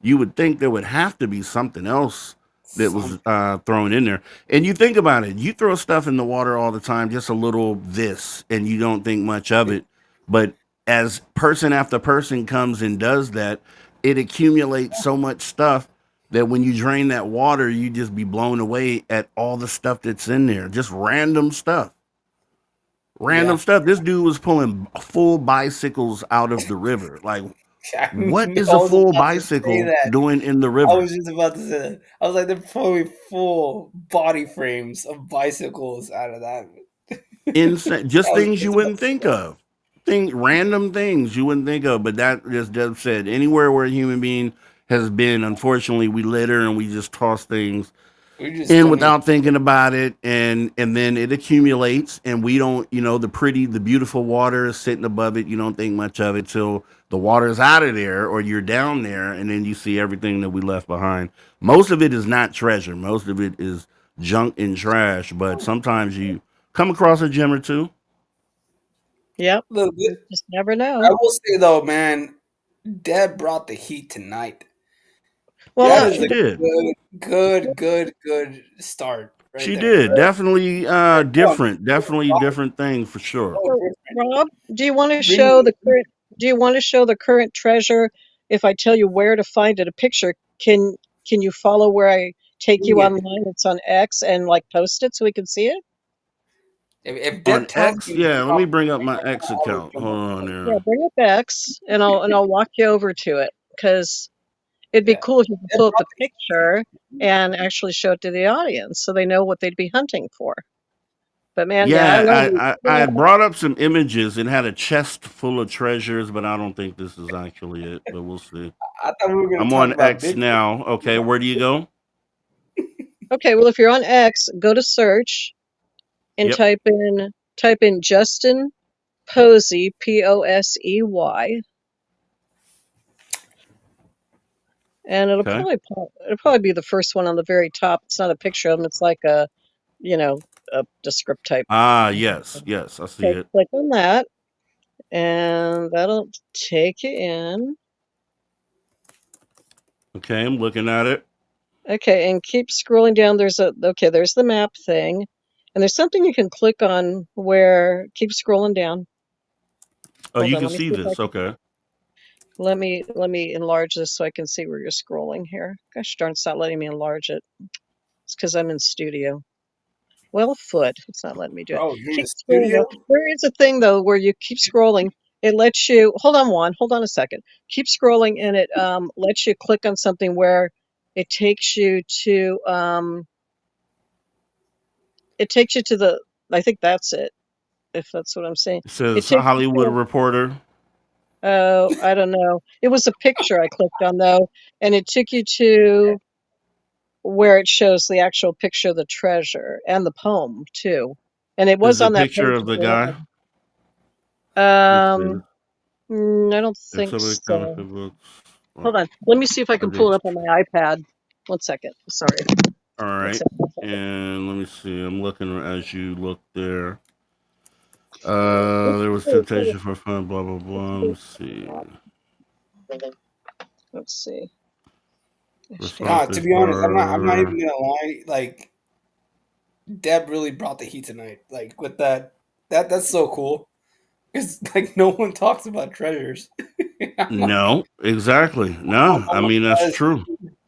you would think there would have to be something else that was Something. thrown in there. And you think about it, you throw stuff in the water all the time, just a little this, and you don't think much of it. But as person after person comes and does that, it accumulates so much stuff that when you drain that water, you just be blown away at all the stuff that's in there, just random stuff. Random Yeah. stuff. This dude was pulling full bicycles out of the river. Like, I what is a was full about to say bicycle that. doing in the I river? was just about to say that. I was like, they're pulling full body frames of bicycles out of that. Insane. I Just was things you just about wouldn't to say think that. of. Random things you wouldn't think of. But that, as Deb said, anywhere where a human being has been, unfortunately, we litter and we just toss things We just in don't even. without thinking about it, and then it accumulates, and we don't, the beautiful water is sitting above it. You don't think much of it till the water's out of there or you're down there, and then you see everything that we left behind. Most of it is not treasure. Most of it is junk and trash, but sometimes you come across a gem or two. Yep. A little bit. You just never I know. will say though, man, Deb brought the heat tonight. Well, That Yeah, is she a did. good start right She there. did. Definitely Oh, different. Definitely different thing for sure. so so, different. Rob, do you want to show Bring the current do you want to show the current treasure if I tell you where to find it, a picture? Can you follow where I take you Yeah. online. It's on X, and like post it so we can see it. If On Deb tells X, me, yeah. Let I'll, me bring up my X I will account. jump Hold on. on Yeah, there. bring up X, and I'll walk you over to it because it'd be Yeah. cool if you could Deb pull up brought the picture and actually show it to the audience so they know what they'd be hunting for. But man, yeah, I love Yeah, these. I had brought up some images and had a chest full of treasures, but I don't think this is actually it. But we'll see. I thought we were going I'm to talk on about X Bigfoot. now. Okay, where do you go? Okay, well, if you're on X, go to search and Yep. type in Justin Posey, Posey, and Okay. it'll probably be the first one on the very top. It's not a picture of him. It's like you know, a descript type. Ah, yes, yes, I see Okay, it. click on that, and that'll take you in. Okay, I'm looking at it. Okay, and keep scrolling down. There's the map thing, and there's something you can click on where keep scrolling down. Oh, Hold you on, can let me see see if I this. can Okay. let me enlarge this so I can see where you're scrolling here. Gosh darn, it's not letting me enlarge it. It's because I'm in studio. Well, foot, it's not letting me do it. Oh, you're in the Keep scrolling studio? though. There is a thing though where you keep scrolling. It lets you hold on Juan, hold on a second. Keep scrolling and it lets you click on something where it takes you to the I think that's it, if that's what I'm saying. It It says takes you Hollywood to Reporter. oh, I don't know. It was a picture I clicked on though, and it took you to where it shows the actual picture of the treasure and the poem too. And it Is was a on that picture page of the that you're guy. on. Let me see. I don't It's think some of the so. counterfeit books. What Hold on. Let me see if I are can pull it these? up on my iPad. One second. Sorry. All One right. second. One second. And let me see. I'm looking as you look there. This There is was really cool. temptation for fun. Blah blah This blah. is Let me really see. Let's see. Nah, to Responses be honest, I'm not bar. even gonna lie. Like Deb really brought the heat tonight. Like with that's so cool. It's like no one talks about treasures. No, exactly. No, I I'm like, mean that's true.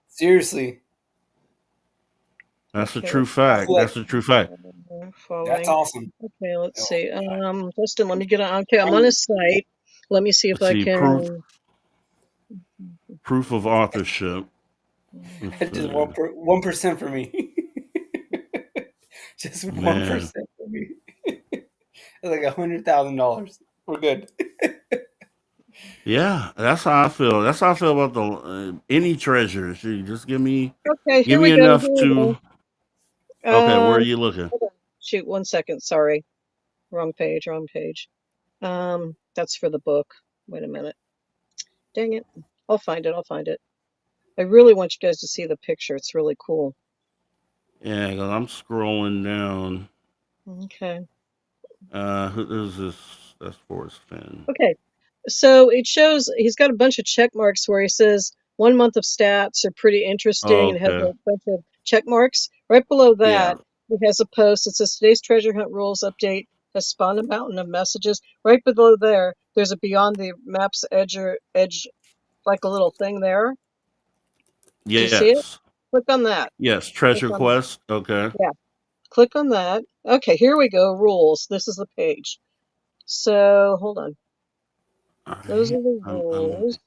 seriously, That's a Okay, true let's I fact. feel like That's a true fact. that's following. awesome. Okay, let's Oh, see. Justin, let me get on. Okay, I'm on I'm his site. Let me see if Let's I see. can. Proof of authorship. Let's just see. 1% for me. Just one Man. percent for me. It's like $100,000. We're good. Yeah, that's how I feel. That's how I feel about the any treasures. You just Okay, give here me we go. enough Here we to. go. Okay, where are Um, you looking? hold on. Shoot, one second. Sorry, wrong page. Wrong page. That's for the book. Wait a minute. Dang it. I'll find it. I'll find it. I really want you guys to see the picture. It's really cool. Yeah, because I'm scrolling down. Okay. Who's this? That's Forrest Finn. Okay. So it shows he's got a bunch of check marks where he says 1 month of stats are pretty interesting and it has Okay. a bunch of check marks. Right below Yeah. that, he has a post that says today's treasure hunt rules update has spawned a mountain of messages. Right below there, there's a beyond the map's edge like a little thing there. Do you see it? Yes. Click on that. Yes. Click Treasure on that. Quest. Okay. Yeah. Click on that. Okay, here we go. Rules. This is the page. So hold on. All Those right. are the I'm rules.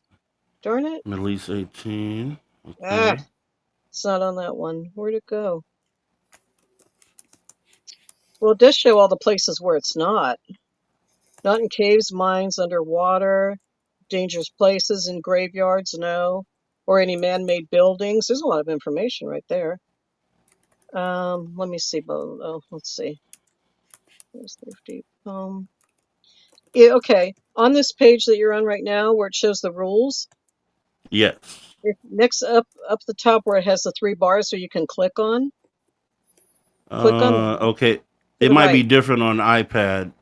Darn it. at least 18. Ah, Okay. it's not on that one. Where'd it go? Well, it does show all the places where it's not. Not in caves, mines, underwater, dangerous places, in graveyards, no. Or any man-made buildings. There's a lot of information right there. Let me see. Oh, let's see. There's safety. Yeah, okay. On this page that you're on right now, where it shows the rules, Yes. next up the top where it has the three bars, so you can click on that Okay. to It the might be right. different on iPad.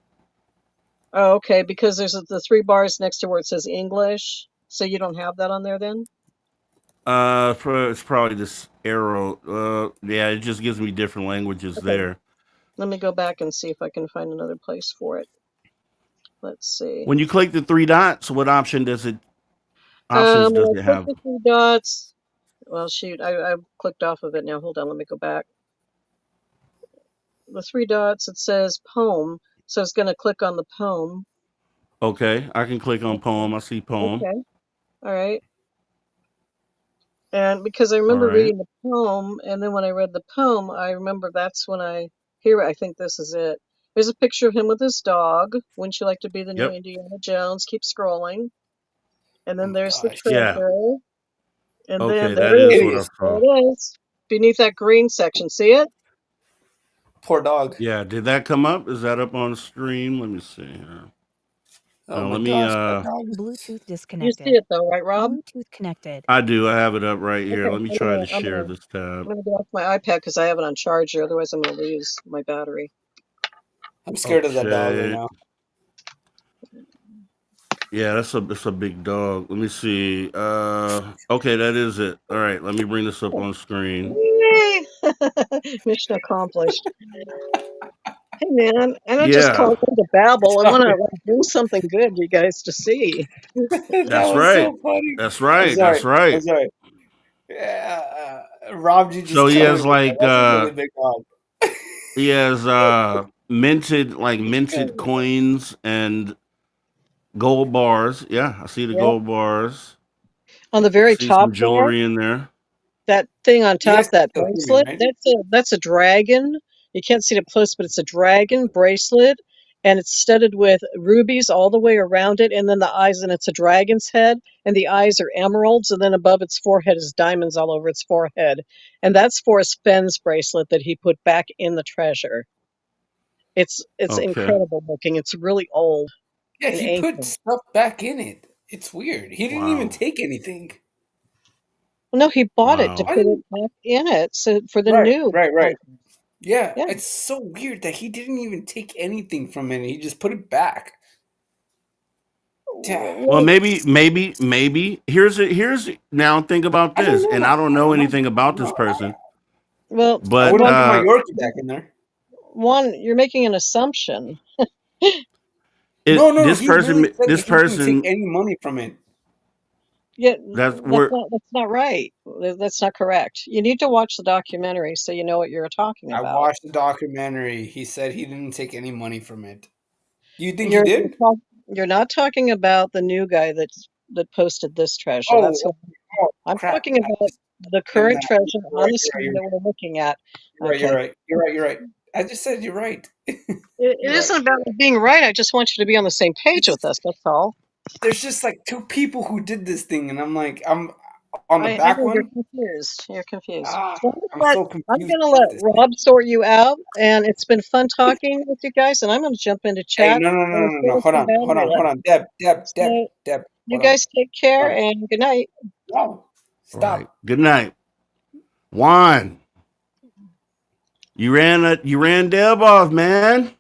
Oh, okay, because there's the three bars next to where it says English, so you don't have that on there then? It's probably this arrow. Yeah, it just gives me different languages Okay, there. let me go back and see if I can find another place for it. Let's see. When you click the three dots, what options When does I it click have? the three dots, Well, shoot, I clicked off of it now. Hold on, let me go back. The three dots, it says poem. So it's going to click on the poem. Okay, I can click on poem. I see poem. Okay. All right. And because I All remember right. reading the poem, and then when I read the poem, I remember that's when I think this is it. There's a picture of him with his dog. Wouldn't you like to be the new Yep. Indiana Jones? Keep scrolling. And Oh then my there's the gosh. Yeah. treasure. And then Okay, there that it is It what I is. is. There saw. it is. Beneath that green section. See it? Poor dog. Yeah, did that come up? Is that up on stream? Let me see here. Oh my Let me gosh, that dog is Bluetooth You see disconnected. it though, right, Rob? Bluetooth connected. I do. I have it up right Okay, here. Let me I'm try gonna to I'm share gonna this I'm tab. gonna get off my iPad because I have it on charger. Otherwise, I'm gonna lose my battery. I'm scared of that dog right Okay. now. Yeah, that's a big dog. Let me see. Okay, that is it. All right, let me bring this up on screen. Yay! Mission accomplished. Hey man, I don't just Yeah, call in to babble. I want to Sorry. like, bring something good to you guys to see. That that's was right. so funny. That's I'm right. sorry. That's I'm right. sorry. Yeah, Rob, you So just he killing has me. like That's a really big dog. minted coins and gold bars. Yeah, I see the Yep. gold bars. On the I very see top some there, jewelry in there. that thing on You top, guys can that still hear me, bracelet, right? that's a dragon. You can't see it up close, but it's a dragon bracelet, and it's studded with rubies all the way around it, and then the eyes, and it's a dragon's head, and the eyes are emeralds, and then above its forehead is diamonds all over its forehead. And that's for Sven's bracelet that he put back in the treasure. It's Okay. incredible looking. It's really old Yeah, and he put ancient. stuff back in it. It's weird. He didn't even Wow. take anything. Well, no, he bought it to Wow. Why put didn't? it back in it so for the Right, new right, right. content. Yeah, Yeah. it's so weird that he didn't even take anything from it. He just put it back. Yeah, Well, Well, maybe. Here's now. Think about I don't this, and know. I don't I know don't know. anything I about don't this know. person, well, I but wouldn't one, put my Yorkie back in there. one, you're making an assumption. No, no, no. this He literally person, said this that he didn't take person, any money from it. Yeah, that's where. that's not right. That's not correct. You need to watch the documentary so you know what you're talking I about. watched the documentary. He said he didn't take any money from it. Do you think he You're did? you're not talking about the new guy that posted this treasure. That's Oh, who oh I'm crap. talking about, the And current treasure you're on right, the you're right, screen that we're looking at. you're right, you're Okay. right, you're right, you're right. I just said you're right. It You're right. isn't about being right. I just want you to be on the same page It's with us. That's all. there's just like two people who did this thing, and I'm like, I'm on the I back know you're one. confused. You're confused. Ah, So I'm so I'm confused gonna about let this thing. Rob sort you out, and it's been fun talking with you guys. And I'm gonna jump into Hey, chat no, no, no, and no, no. finish Hold the on, hold on, battery hold life. on. Deb, So you hold on. guys take care No, and good night. no, Right. stop. Good night, Juan. You ran Deb off, man.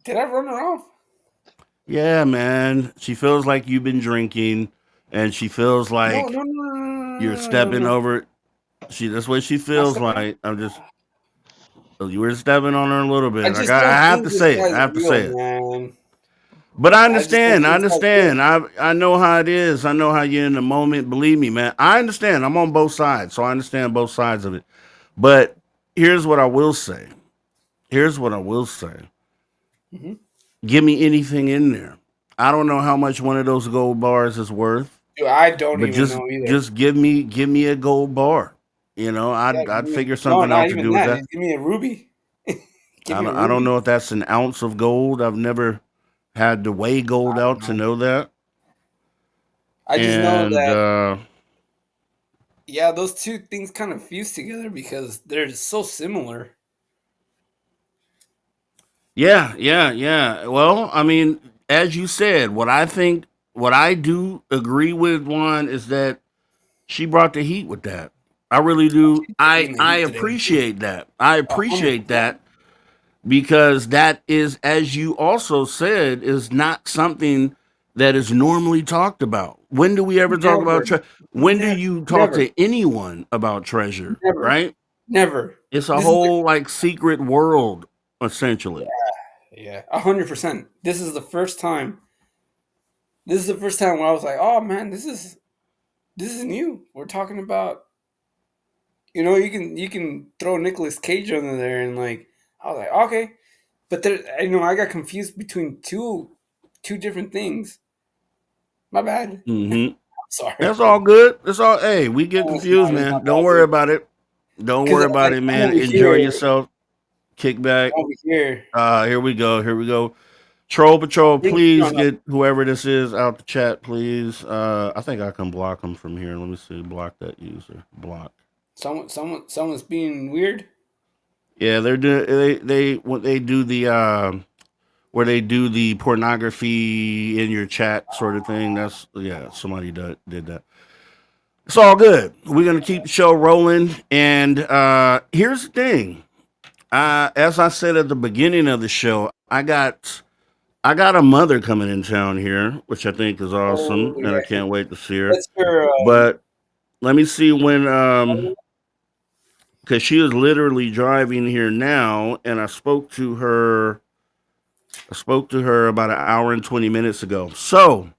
Did I run her off? Yeah, man. She feels like you've been drinking, and she feels No, like no, no, no, you're no, no, no, stepping no. over. That's what she Not feels stepping on. like. You were stepping on her a little I bit. just I don't have think to this say it. I guy's have to real, say it. man. But I I just don't understand. I think this guy's real. understand. I know how it is. I know how you're in the moment. Believe me, man. I understand. I'm on both sides, so I understand both sides of it. But here's what I will say. Here's what I will say. Hmm. Give me anything in there. I don't know how much one of those gold bars is worth, Dude, I don't but even just know either. just give me a gold bar. Yeah, give I'd me figure no, something not out to even do with that. that. Just give me a ruby. Give me a I don't ruby. know if that's an ounce of gold. I've never had to weigh gold I don't out to know. know that. I just know And that yeah, those two things kind of fuse together because they're so similar. yeah. Well, I mean, as you said, what I do agree with one is that she brought the heat with that. I really do. She's I bringing the I heat today, dude. appreciate that. I appreciate 100%. that because that is, as you also said, is not something that is normally talked about. When do we ever talk about Never, treasure? When do never, you talk never, to anyone about treasure? never, Right? never. It's a This is the whole like secret world, essentially. yeah, 100%. This is the first time. This is the first time where I was like, oh man, this is this is new. We're talking about, you can throw Nicolas Cage under there, and like I was like, okay, but there, I got confused between two different things. My bad. Mm-hmm. Sorry. That's all good. That's all. Hey, we get No, it's confused, not. It's man. not Don't bad, worry dude. about it. Don't Because worry about like it, I'm man. over Enjoy here, yourself. Kick back. I'm over here. Here we go. Here we go. Troll Patrol, Bring please Sean up. get whoever this is out the chat, please. I think I can block them from here. Let me see. Block that user. Block. Someone's being weird. Yeah, they're doing when they do the where they do the pornography in your chat sort of thing. That's yeah, somebody did that. It's all good. We're gonna keep the show rolling. And here's the thing. As I said at the beginning of the show, I got a mother coming in town here, which I think is Oh awesome, and I yeah, can't wait to see her. that's her. But let me see when because she is literally driving here now, and I spoke to her. I spoke to her about an hour and 20 minutes ago. So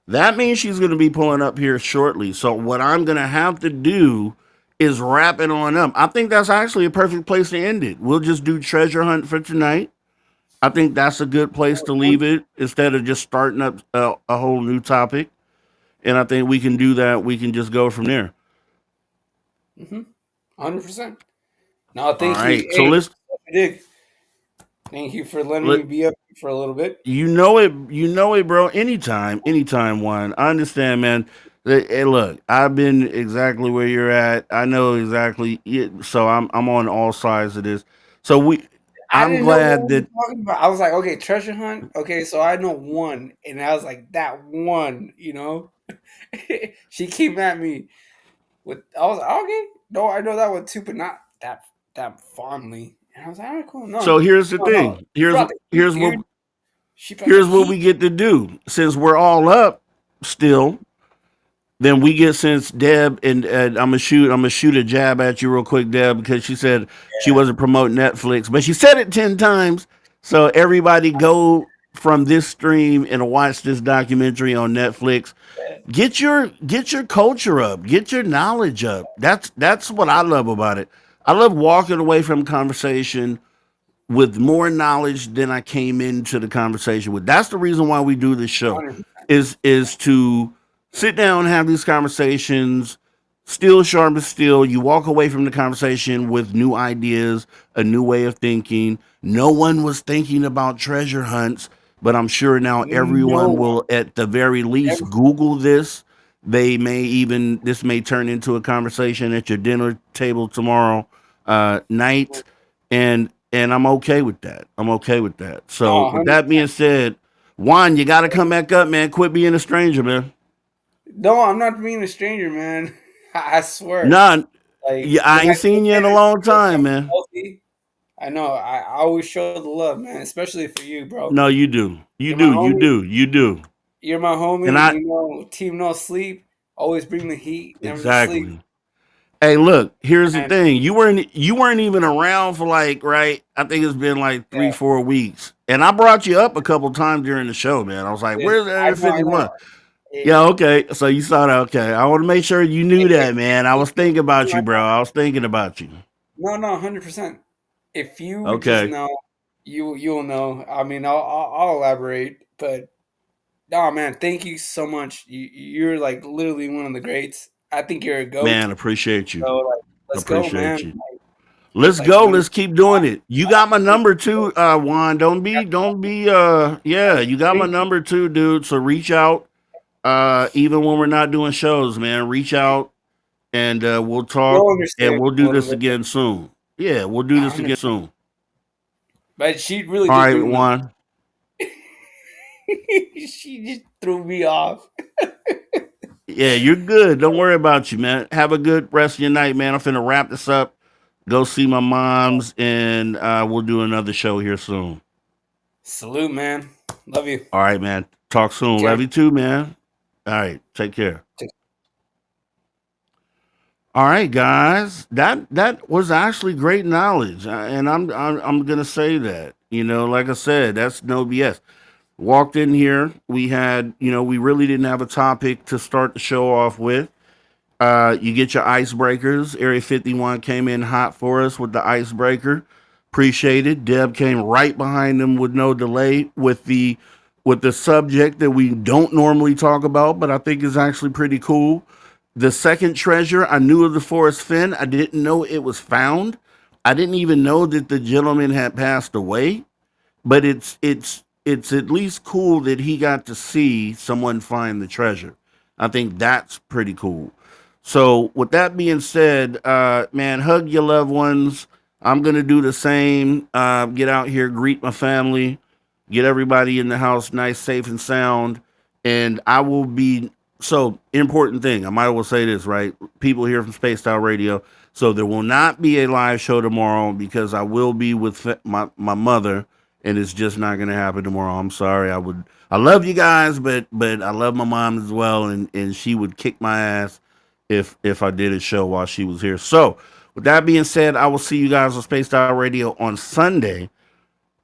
that means she's going to be pulling up here shortly. So what I'm going to have to do is wrap it on up. I think that's actually a perfect place to end it. We'll just do treasure hunt for tonight. I think that's a good place to leave it instead of just starting up a whole new topic. And I think we can do that. We can just go from there. 100%. No, All thank you. right. So Hey, let's Dig, thank you for letting me let be up for a little bit. you know it, bro. Anytime, one. I understand, man. Hey, look, I've been exactly where you're at. I know exactly. So I'm on all sides of this. So I I'm didn't know glad what we that. were talking about. I was like, okay, treasure hunt. Okay, so I know one, and I was like, that one. She came at me with. I was like, okay, no, I know that one too, but not that fondly. And I was like, all right, cool. So here's the No. thing. She brought the heat, dude. She brought the Here's what we heat. get to do. Since we're all up still, then we get since Deb and I'm gonna shoot a jab at you real quick, Deb, because she said she wasn't promoting Netflix, but she said it 10 times. So everybody go from this stream and watch this documentary on Netflix. Get your culture up, get your knowledge up. That's what I love about it. I love walking away from conversation with more knowledge than I came into the conversation with. That's the reason why we do this show 100%. is to sit down and have these conversations, still sharp as steel. You walk away from the conversation with new ideas, a new way of thinking. No one was thinking about treasure hunts, but I'm sure now No everyone one will at the very least ever. Google this. This may turn into a conversation at your dinner table tomorrow night, and I'm okay with that. I'm okay with that. No, So with that 100%. being said, Juan, you got to come back up, man. Quit being a stranger, man. No, I'm not being a stranger, man. I swear. Nah, Like yeah, I when I ain't came seen you in, in a I long showed time, some man. healthy. I know. I always show the love, man, especially for you, bro. No, you do. You You're my do. You homie. do. You do. You're my And homie. I Team no sleep. Always bring the heat, never the sleep. exactly. Hey, look, here's the And thing. You weren't even around for like, right? I think it's been like three, yeah, 4 weeks. And I brought you up a couple times during the show, man. I was like, dude, where's I Area know, I know. 51? It, Yeah, okay. So you saw that. Okay. I want to make sure you knew if that, man. I was thinking no, about you, bro. I was thinking about you. no, 100%. If you would just Okay. know, you'll know. I mean, I'll elaborate, but no, man, thank you so much. You're like literally one of the greats. I think you're a goat. Man, appreciate you. So like, let's go, man. Appreciate you. Let's Like go. when Let's keep doing it. You got my number too, Juan. Don't be yeah, you got my thank you. number too, dude. So reach out. Even when we're not doing shows, man. Reach out and we'll talk You'll and understand we'll a do little this bit. again soon. Yeah, we'll do this again 100. soon. But she really All did right, bring the. Juan. She just threw me off. Yeah, you're good. Don't worry about you, man. Have a good rest of your night, man. I'm finna wrap this up. Go see my mom's, and we'll do another show here soon. Salute, man. Love you. All right, man. Talk Take soon. care. Love you too, man. All right. Take care. All right, guys. That was actually great knowledge, and I'm gonna say that. Like I said, that's no BS. Walked in here, we really didn't have a topic to start the show off with, You get your icebreakers. Area 51 came in hot for us with the icebreaker. Appreciate it. Deb came right behind them with no delay with the subject that we don't normally talk about, but I think is actually pretty cool. The second treasure, I knew of the Forest Fin. I didn't know it was found. I didn't even know that the gentleman had passed away. But it's at least cool that he got to see someone find the treasure. I think that's pretty cool. So with that being said, man, hug your loved ones. I'm gonna do the same. Get out here, greet my family, get everybody in the house nice, safe, and sound. And I will be so important thing. I might as well say this, right? People here from Space Style Radio. So there will not be a live show tomorrow because I will be with my mother, and it's just not gonna happen tomorrow. I'm sorry. I love you guys, but I love my mom as well, and she would kick my ass if I did a show while she was here. So with that being said, I will see you guys on Space Style Radio on Sunday,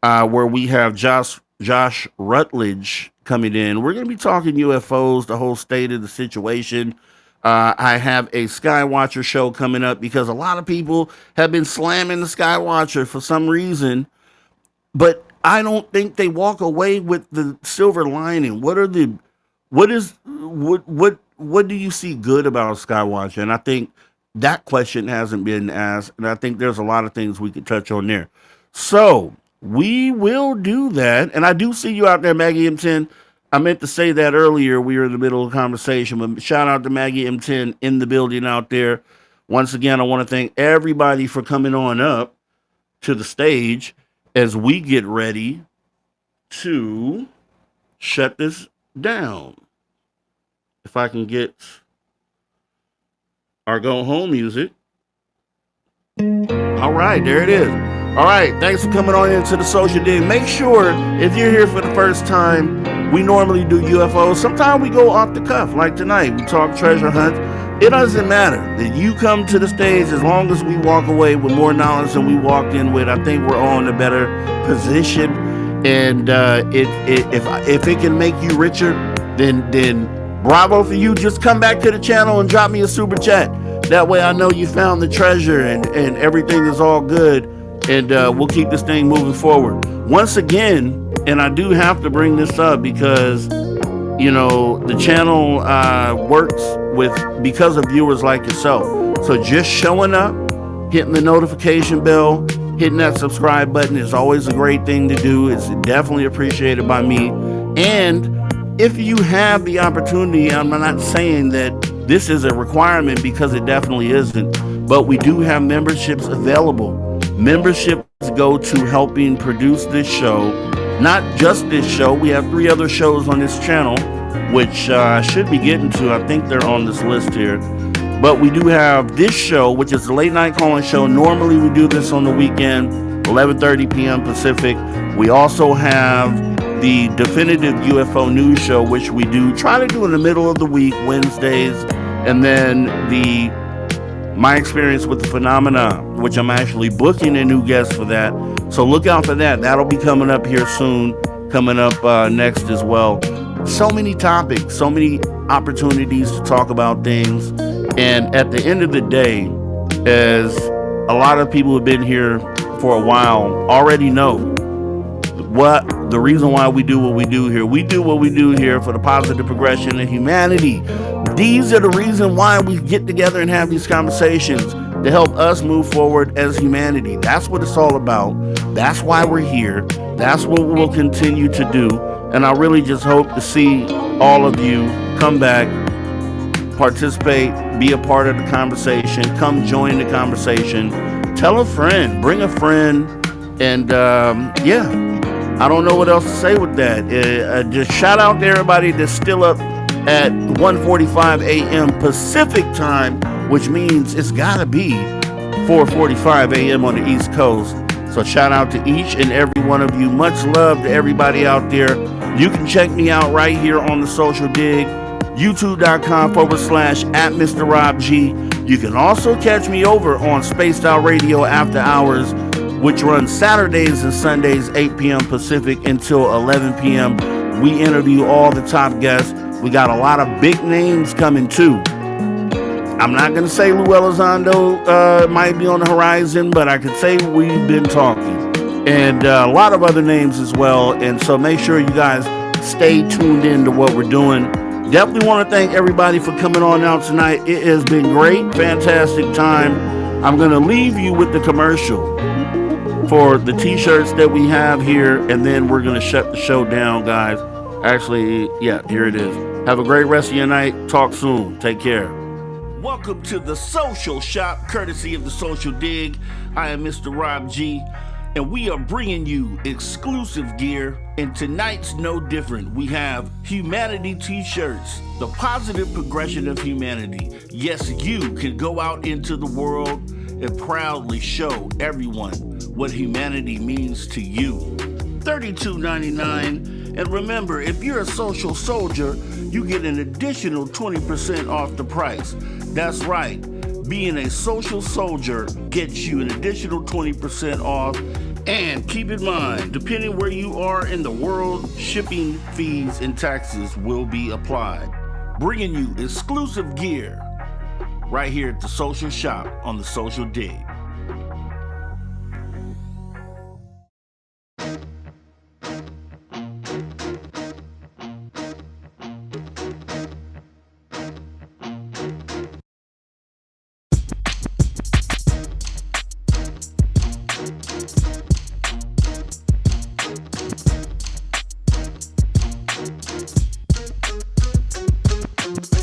where we have Josh Rutledge coming in. We're going to be talking UFOs, the whole state of the situation. I have a Skywatcher show coming up because a lot of people have been slamming the Skywatcher for some reason, but I don't think they walk away with the silver lining. What do you see good about Skywatcher? And I think that question hasn't been asked, and I think there's a lot of things we could touch on there. So we will do that. And I do see you out there, Maggie M10. I meant to say that earlier. We were in the middle of a conversation, but shout out to Maggie M10 in the building out there. Once again, I want to thank everybody for coming on up to the stage as we get ready to shut this down. If I can get our go home music. All right, there it is. All right, thanks for coming on into the Social Dig. Make sure if you're here for the first time, we normally do UFOs. Sometimes we go off the cuff, like tonight. We talk treasure hunts. It doesn't matter that you come to the stage as long as we walk away with more knowledge than we walked in with. I think we're all in a better position. And if it can make you richer, then bravo for you. Just come back to the channel and drop me a super chat. That way I know you found the treasure and everything is all good. And we'll keep this thing moving forward. Once again, and I do have to bring this up because, you know, the channel works because of viewers like yourself. So just showing up, hitting the notification bell, hitting that subscribe button is always a great thing to do. It's definitely appreciated by me. And if you have the opportunity, I'm not saying that this is a requirement because it definitely isn't, but we do have memberships available. Memberships go to helping produce this show. Not just this show. We have 3 other shows on this channel, which I should be getting to. I think they're on this list here. But we do have this show, which is the late night calling show. Normally we do this on the weekend, 11:30 p.m. Pacific. We also have the definitive UFO news show, which we try to do in the middle of the week, Wednesdays. And then my experience with the phenomena, which I'm actually booking a new guest for that. So look out for that. That'll be coming up here soon, coming up next as well. So many topics, so many opportunities to talk about things. And at the end of the day, as a lot of people who have been here for a while already know, what the reason why we do what we do here. We do what we do here for the positive progression of humanity. These are the reason why we get together and have these conversations to help us move forward as humanity. That's what it's all about. That's why we're here. That's what we'll continue to do. And I really just hope to see all of you come back, participate, be a part of the conversation, come join the conversation, tell a friend, bring a friend, and yeah. I don't know what else to say with that. Just shout out to everybody that's still up at 1:45 a.m. Pacific time, which means it's gotta be 4:45 a.m. on the East Coast. So shout out to each and every one of you. Much love to everybody out there. You can check me out right here on the Social Dig, youtube.com/@MrRobG. You can also catch me over on Spaced Out Radio After Hours, which runs Saturdays and Sundays, 8 p.m. Pacific until 11 p.m. We interview all the top guests. We got a lot of big names coming too. I'm not going to say Lou Elizondo might be on the horizon, but I could say we've been talking. And a lot of other names as well. And so make sure you guys stay tuned in to what we're doing. Definitely want to thank everybody for coming on out tonight. It has been great, fantastic time. I'm going to leave you with the commercial for the t-shirts that we have here, and then we're going to shut the show down, guys. Actually, yeah, here it is. Have a great rest of your night. Talk soon. Take care. Welcome to the Social Shop, courtesy of the Social Dig. I am Mr. Rob G, and we are bringing you exclusive gear, and tonight's no different. We have humanity t-shirts, the positive progression of humanity. Yes, you can go out into the world and proudly show everyone what humanity means to you. $32.99. And remember, if you're a social soldier, you get an additional 20% off the price. That's right. Being a social soldier gets you an additional 20% off. And keep in mind, depending where you are in the world, shipping fees and taxes will be applied. Bringing you exclusive gear right here at the Social Shop on the Social Dig.